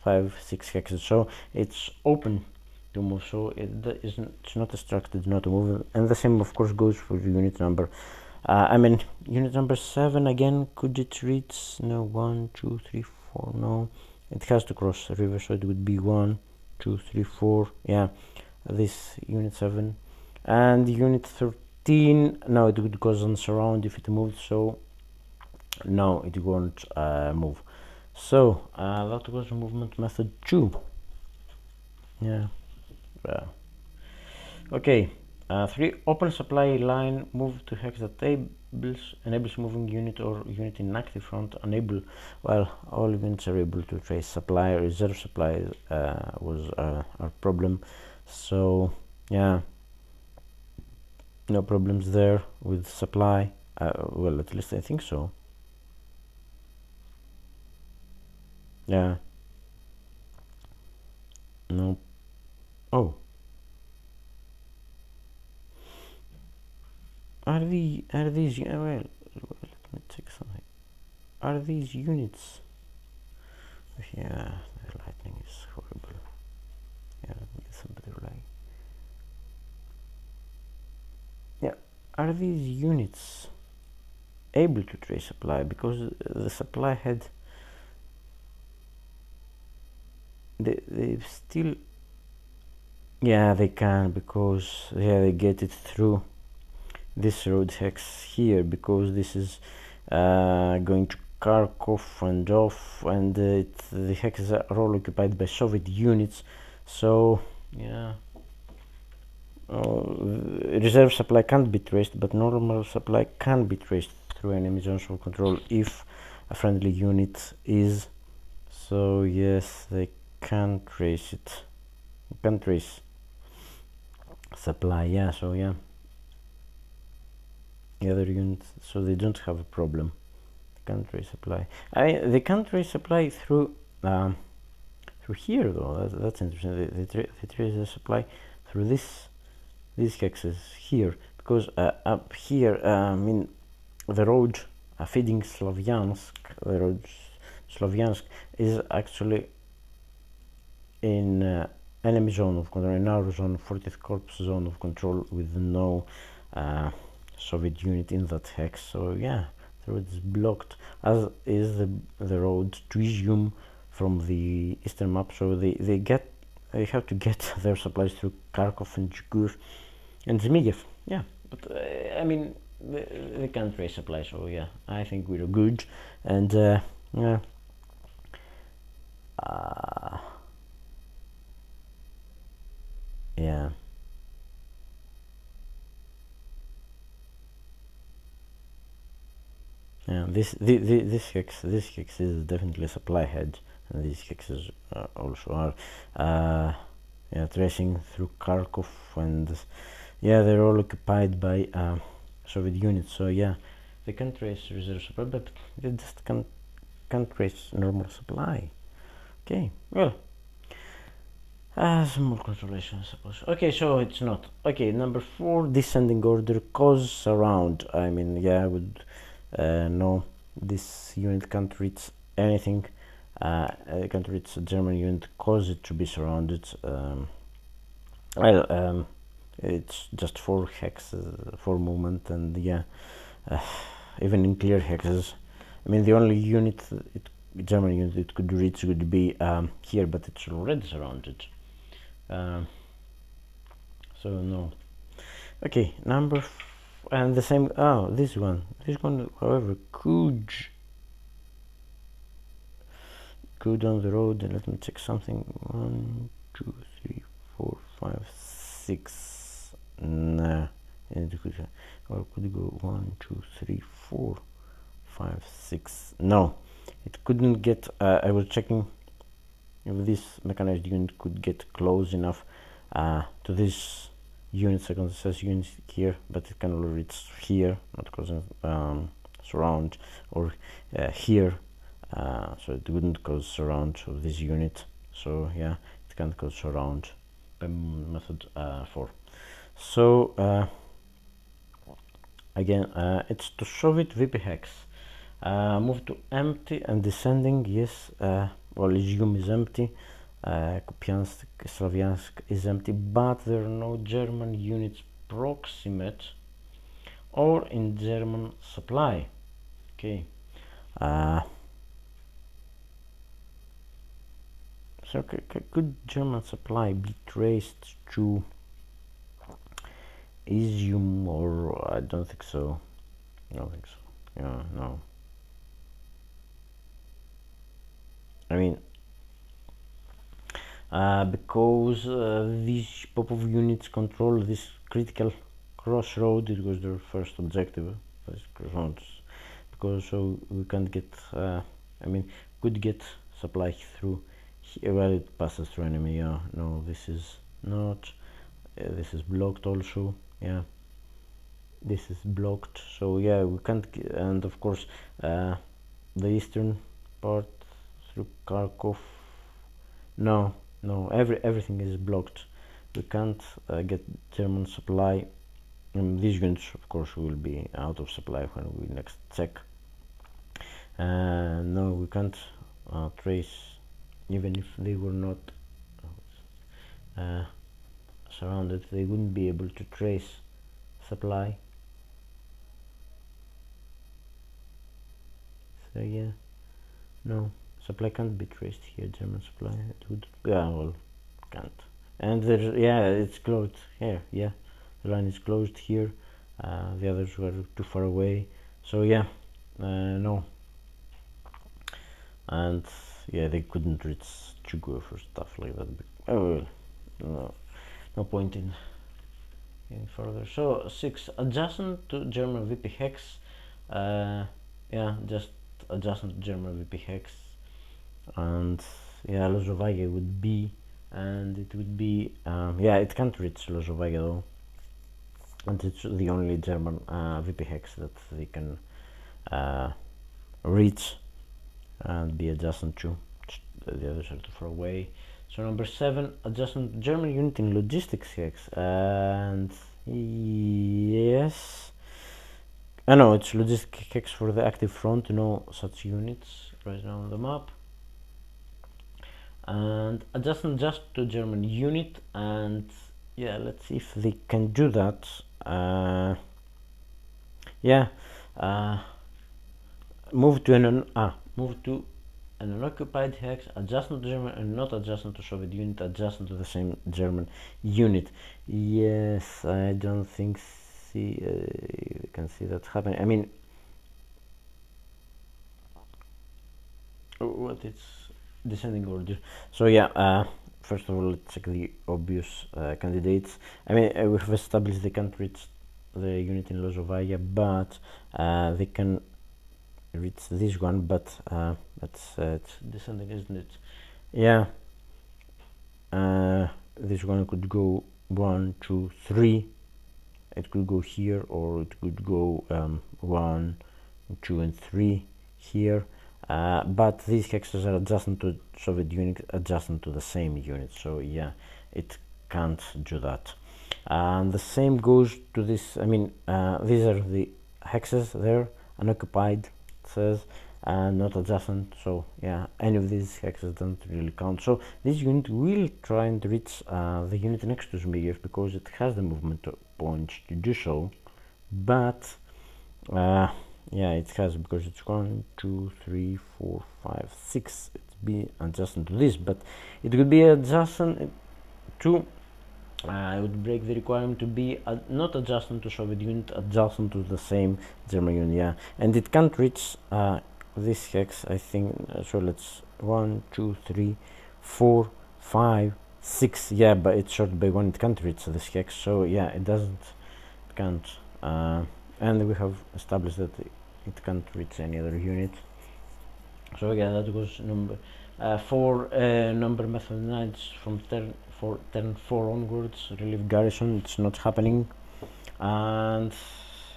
6 hexes. So it's open to move, so it's not instructed not to move. And the same of course goes for unit number I mean unit number 7. Again, could it reach? No. 1, 2, 3, 4. No, it has to cross the river, so it would be 1, 2, 3, 4. Yeah, this unit 7. And unit 13, no, it would cause on surround if it moved, so no, it won't move. So that was movement method 2. Yeah. Okay, 3, open supply line, move to hex that enables moving unit or unit in active front. Enable, well, all units are able to trace supply. Reserve supply was our problem, so yeah, no problems there with supply. Well, at least I think so. Yeah. No. Oh. Are these well, let me check something. Are these units? Yeah, the lightning is horrible. Yeah, let me get some better light. Yeah, are these units able to trace supply? Because the supply had they still, yeah, they can, because yeah, they get it through this road hex here, because this is going to Kharkov and off, and the hexes are all occupied by Soviet units. So yeah, reserve supply can't be traced, but normal supply can be traced through enemy zones of control if a friendly unit is. So yes, they can trace it. Can trace supply. Yeah. So yeah, the other units, so they don't have a problem. They can't trace supply. They can't trace supply through here though. That's interesting. They trace the supply through these hexes here, because up here, I mean, the road feeding Slavyansk, the road Slavyansk is actually in enemy zone of control, in our zone, 40th Corps zone of control, with no Soviet unit in that hex. So yeah, the road is blocked, as is the road to Izium from the eastern map. So they have to get their supplies through Kharkov and Zhygur and Zmiev. Yeah, but I mean, they can't trace supply, so yeah, I think we're good. And yeah, Yeah. Yeah, this hex is definitely supply head, and these hexes also are yeah, tracing through Kharkov, and yeah, they're all occupied by Soviet units. So yeah, they can trace reserve supply, but they just can't trace normal supply. Okay, well, some more consolation, I suppose. Okay, so it's not. Okay, number 4, descending order, cause surround. I mean, yeah, I would know this unit can't reach anything. It can't reach a German unit, cause it to be surrounded. Well, it's just 4 hexes, 4 movement, and yeah, even in clear hexes. I mean, the only unit, German unit it could reach would be here, but it's already surrounded. So no. Okay, and the same. Oh, this one, however, could on the road. And let me check something. 1, 2, 3, 4, 5, 6. Nah, it could, or could go 1, 2, 3, 4, 5, 6. No, it couldn't get. I was checking if this mechanized unit could get close enough to this unit, second SS unit here, but it can only reach here, not cause surround, or here, so it wouldn't cause surround of this unit. So yeah, it can't cause surround by method 4. So again, it's to Soviet VP hex. Move to empty and descending. Yes, well, Izium is empty. Kupiansk, Slavyansk is empty, but there are no German units proximate or in German supply. Okay. So could German supply be traced to Izium, or I don't think so. I don't think so. Yeah, no. I mean, because these Popov units control this critical crossroad. It was their first objective, this crossroads, because so we can't get. I mean, could get supply through here. Well, it passes through enemy. Yeah, no, this is not. This is blocked also. Yeah, this is blocked. So yeah, we can't. And of course, the eastern part through Kharkov. No, everything is blocked. We can't get German supply, and these units of course will be out of supply when we next check. No, we can't trace, even if they were not surrounded, they wouldn't be able to trace supply. So yeah, no, supply can't be traced here. German supply, it would, yeah, well, can't. And there, yeah, it's closed here. Yeah, the line is closed here. The others were too far away. So yeah, no. And yeah, they couldn't reach Chugov or stuff like that. Oh well, no point in further. So 6, adjacent to German VP hex. Yeah, just adjacent to German VP hex. And yeah, Lozovaya would be, and it would be, yeah, it can't reach Lozovaya though, and it's the only German VP hex that they can reach and be adjacent to. The others are too far away. So number 7, adjacent to German unit in logistics hex, and yes, I know it's logistic hex for the active front. No such units right now on the map. And adjacent just to German unit, and yeah, let's see if they can do that. Yeah, move to an unoccupied hex, adjacent to German and not adjacent to Soviet unit, adjacent to the same German unit. Yes, I don't think you can see that happening. I mean, what it's descending order. So yeah, first of all, let's check the obvious candidates. I mean, we have established they can't reach the unit in Lozovaya, but they can reach this one, but it's descending, isn't it? Yeah. This one could go 1, 2, 3. It could go here, or it could go 1, 2, and 3 here. But these hexes are adjacent to Soviet unit, adjacent to the same unit. So yeah, it can't do that. And the same goes to this. I mean, these are the hexes there, unoccupied, it says, and not adjacent. So yeah, any of these hexes don't really count. So this unit will try and reach the unit next to Zmigniew because it has the movement points to do so. But yeah, it has, because it's 1, 2, 3, 4, 5, 6. It's be adjacent to this, but it would be adjacent to. I would break the requirement to be not adjacent to Soviet unit, adjacent to the same German unit. Yeah, and it can't reach this hex, I think. So let's 1, 2, 3, 4, 5, 6. Yeah, but it's short by 1. It can't reach this hex. So yeah, it can't. And we have established that it can't reach any other unit. So yeah, that was number 4. Number method 9 from turn 4 onwards. Relieve garrison. It's not happening. And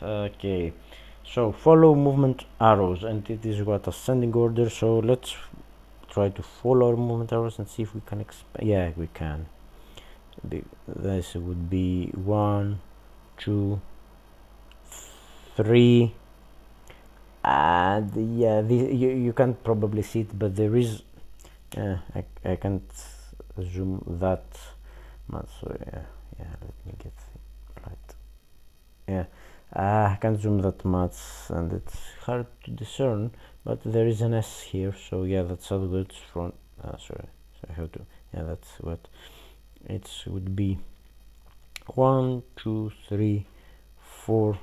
okay, so follow movement arrows, and it is what ascending order. So let's try to follow our movement arrows and see if we can expand. Yeah, we can. This would be 1, 2, 3, and yeah, you can't probably see it, but there is I can't zoom that much. So yeah, let me get it right. Yeah, I can't zoom that much, and it's hard to discern, but there is an S here. So yeah, that's how it's front. Sorry, so I have to. Yeah, that's what it would be. 1, 2, 3, 4,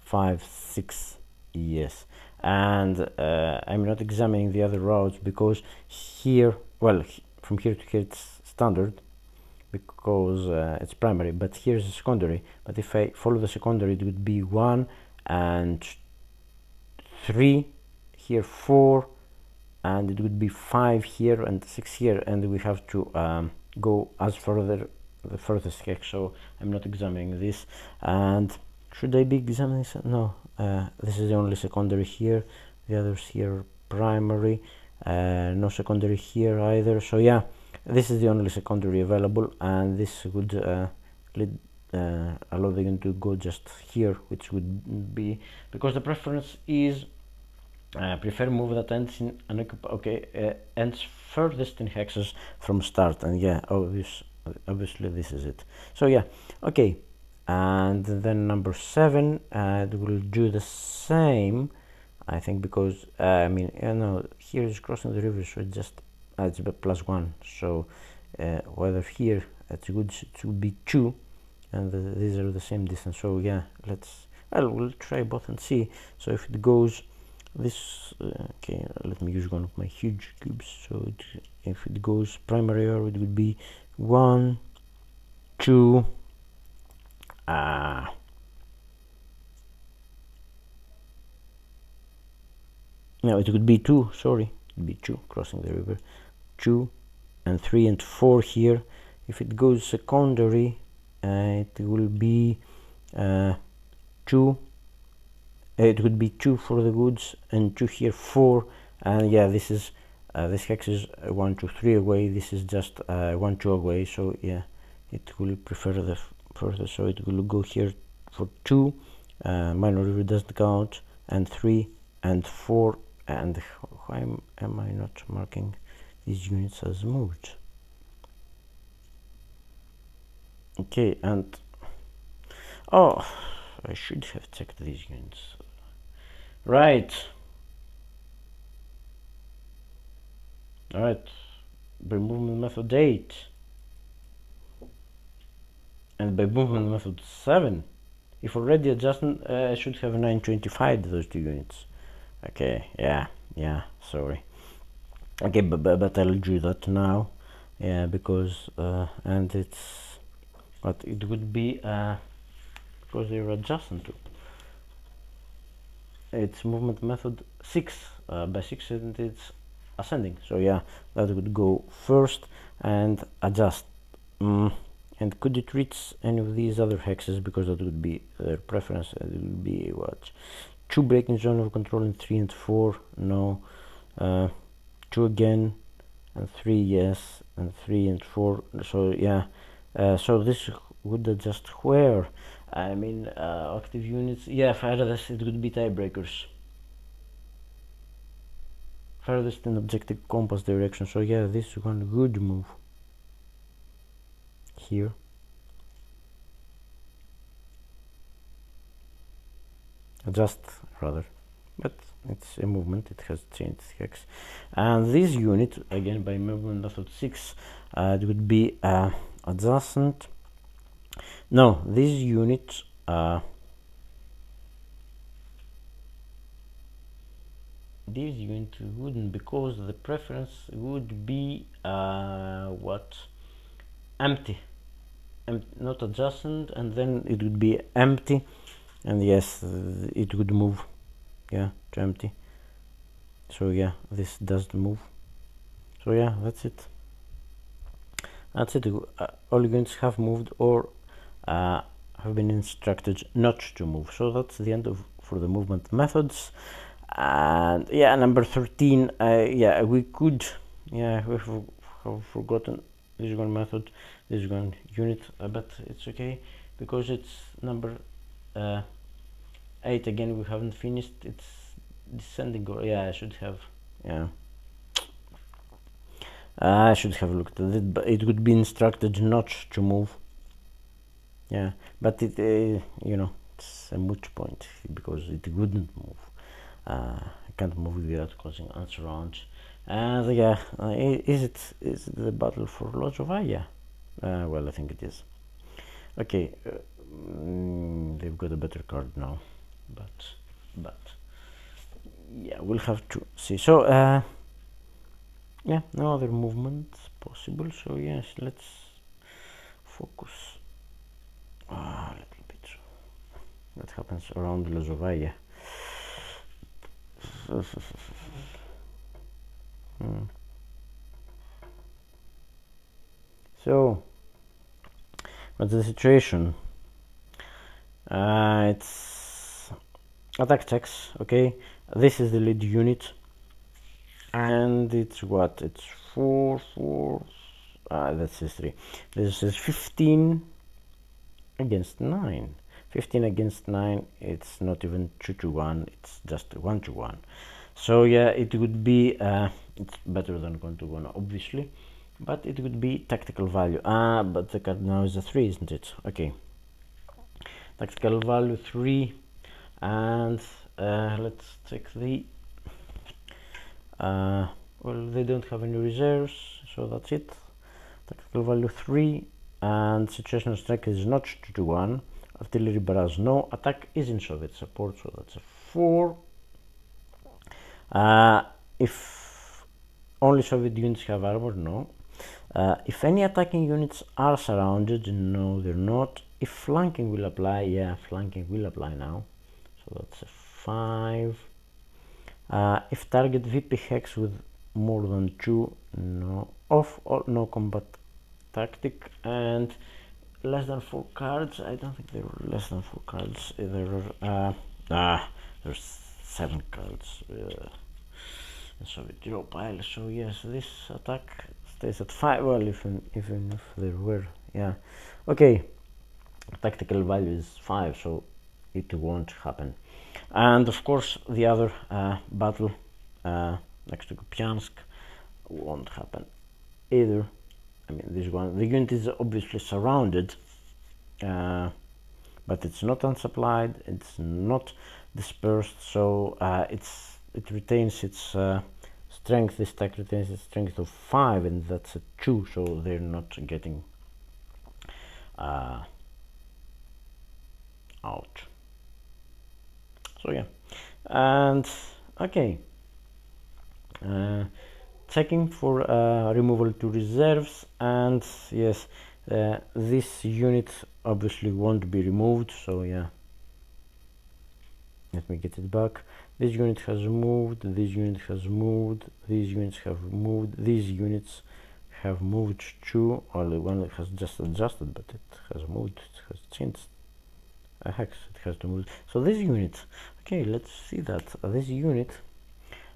5, 6. Yes, and I'm not examining the other routes because here, well, from here to here it's standard because it's primary, but here's a secondary. But if I follow the secondary, it would be 1 and 3 here, 4, and it would be 5 here and 6 here, and we have to go as further the furthest hex. So I'm not examining this. And should I be examining? No, this is the only secondary here. The others here primary. No secondary here either. So yeah, this is the only secondary available, and this would allow the unit to go just here, which would be, because the preference is prefer move that ends in ends furthest in hexes from start. And yeah, obviously this is it. So yeah, okay. And then number 7, it will do the same, I think, because I mean, here is crossing the river, so it's +1. So whether here it would be 2, and these are the same distance. So yeah, we'll try both and see. So if it goes this, okay, let me use one of my huge cubes. So if it goes primary arrow, it would be 1, 2. No, it would be 2. Sorry, it would be 2 crossing the river. 2 and 3 and 4 here. If it goes secondary, it will be 2. It would be 2 for the goods and 2 here, 4. And yeah, this is this hex is 1, 2, 3 away. This is just 1, 2 away. So yeah, it will prefer the further. So it will go here for 2. Minor river doesn't count, and 3 and 4. And why am I not marking these units as moved? Okay, and oh, I should have checked these units. Right. Alright, by movement method 8 and by movement method 7, if already adjusted, I should have 925 those 2 units. Okay, yeah, sorry. Okay, but I'll do that now. yeah, because and it's what it would be because they're adjacent to its movement method 6 by 6, and it's ascending, so yeah, that would go first and adjust. And could it reach any of these other hexes, because that would be their preference? It would be what, 2 breaking zone of control in 3 and 4, no, 2 again, and 3 yes, and 3 and 4, so yeah, so this would adjust where? I mean, active units, yeah, farthest it would be tiebreakers, farthest in objective compass direction, so yeah, this one would move here. Adjust rather, but it's a movement, it has changed hex. And this unit, again by movement method 6, it would be adjacent. No, this unit this unit wouldn't, because the preference would be what, empty, not adjacent, and then it would be empty, and yes, it would move, yeah, to empty. So yeah, this does move. So yeah, that's it. That's it. All units have moved or have been instructed not to move. So that's the end of for the movement methods. And yeah, number 13. Yeah, we could. Yeah, we have forgotten this one method, this one unit, but it's okay because it's number 8 again. We haven't finished. It's descending. Or yeah, I should have. Yeah. I should have looked at it, but it would be instructed not to move. Yeah, but it, you know, it's a moot point because it wouldn't move. I can't move without causing unsurround. And yeah, is it the battle for Lozovaya? Well, I think it is. Okay, they've got a better card now, but yeah, we'll have to see. So yeah, no other movements possible, so yes, let's focus a little bit what happens around Lozovaya. So what's the situation? It's attack checks, okay, this is the lead unit, and it's what, it's 4 that's 3, this is 15 against 9. 15 against 9, it's not even 2 to 1, it's just 1 to 1. So yeah, it would be it's better than 1 to 1 obviously, but it would be tactical value. But the card now is a 3, isn't it? Okay, tactical value 3, and let's check the well, they don't have any reserves, so that's it. Tactical value 3, and situational strike is not 2 to 1. Artillery barrage no. Attack is in Soviet support, so that's a 4. If only Soviet units have armor, no. If any attacking units are surrounded, no, they're not. If flanking will apply, yeah, flanking will apply now, so that's a 5. If target VP hex with more than 2, no. Off or no combat tactic, and less than 4 cards. I don't think there were less than 4 cards. There's 7 cards in Soviet draw pile. So yes, this attack stays at 5. Well, even if there were, yeah. Okay, tactical value is 5, so it won't happen. And of course, the other battle next to Kupiansk won't happen either. I mean, this one, the unit is obviously surrounded, but it's not unsupplied, it's not dispersed, so it retains its strength. This stack retains its strength of 5, and that's a 2, so they're not getting out. So yeah, and okay, checking for removal to reserves, and yes, this unit obviously won't be removed, so yeah, let me get it back. This unit has moved, this unit has moved, these units have moved, these units have moved too. Only one that has just adjusted, but it has moved, it has changed. Hex, it has to move. So this unit, okay, let's see that. This unit,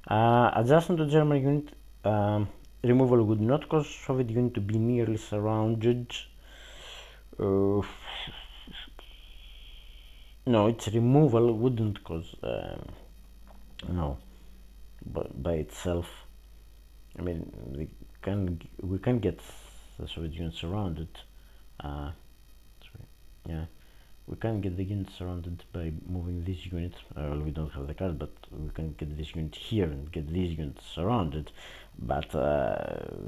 adjustment to German unit, removal would not cause Soviet unit to be nearly surrounded. No, its removal wouldn't cause, no, by itself. I mean, we can get the Soviet unit surrounded. Sorry, yeah, we can get the unit surrounded by moving this unit. Well, we don't have the card, but we can get this unit here and get these units surrounded. But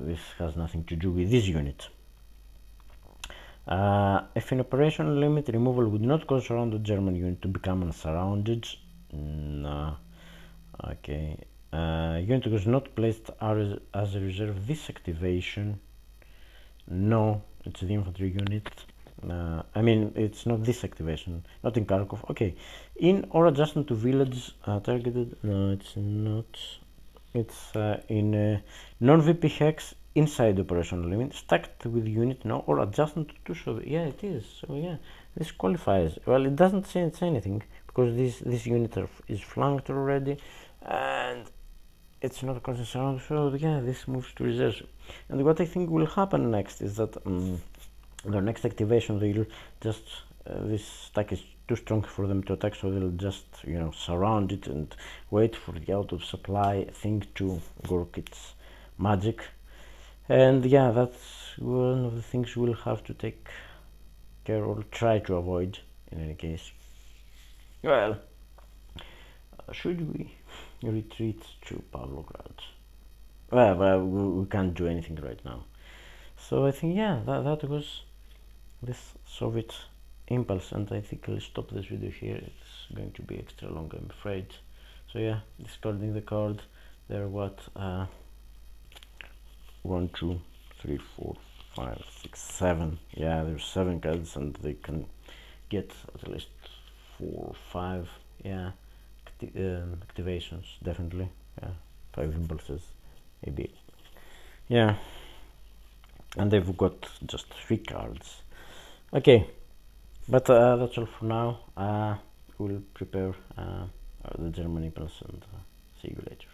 this has nothing to do with this unit. If in operation limit, removal would not cause surrounded German unit to become unsurrounded. No. Okay. Unit was not placed as a reserve. This activation. No, it's the infantry unit. I mean, it's not this activation. Not in Kharkov. Okay. In or adjustment to village targeted. No, it's not. It's in non-VP hex inside operational limit, stacked with unit, no, or adjustment to show. Yeah, it is. So yeah, this qualifies. Well, it doesn't say anything because this unit is flanked already, and it's not causing surround. So yeah, this moves to reserve. And what I think will happen next is that the next activation they'll just this stack is too strong for them to attack, so they'll just, you know, surround it and wait for the out of supply thing to work its magic. And yeah, that's one of the things we'll have to take care or try to avoid in any case. Well, should we retreat to Pavlograd? Well, we can't do anything right now. So I think, yeah, that was this Soviet impulse, and I think I'll stop this video here. It's going to be extra long, I'm afraid. So yeah, discarding the card. There are what 1, 2, 3, 4, 5, 6, 7. Yeah, there's 7 cards, and they can get at least 4 or 5. Yeah, activations, definitely. Yeah, 5 impulses, maybe. Yeah, and they've got just 3 cards. Okay, but that's all for now. We'll prepare the German impulse and see you later.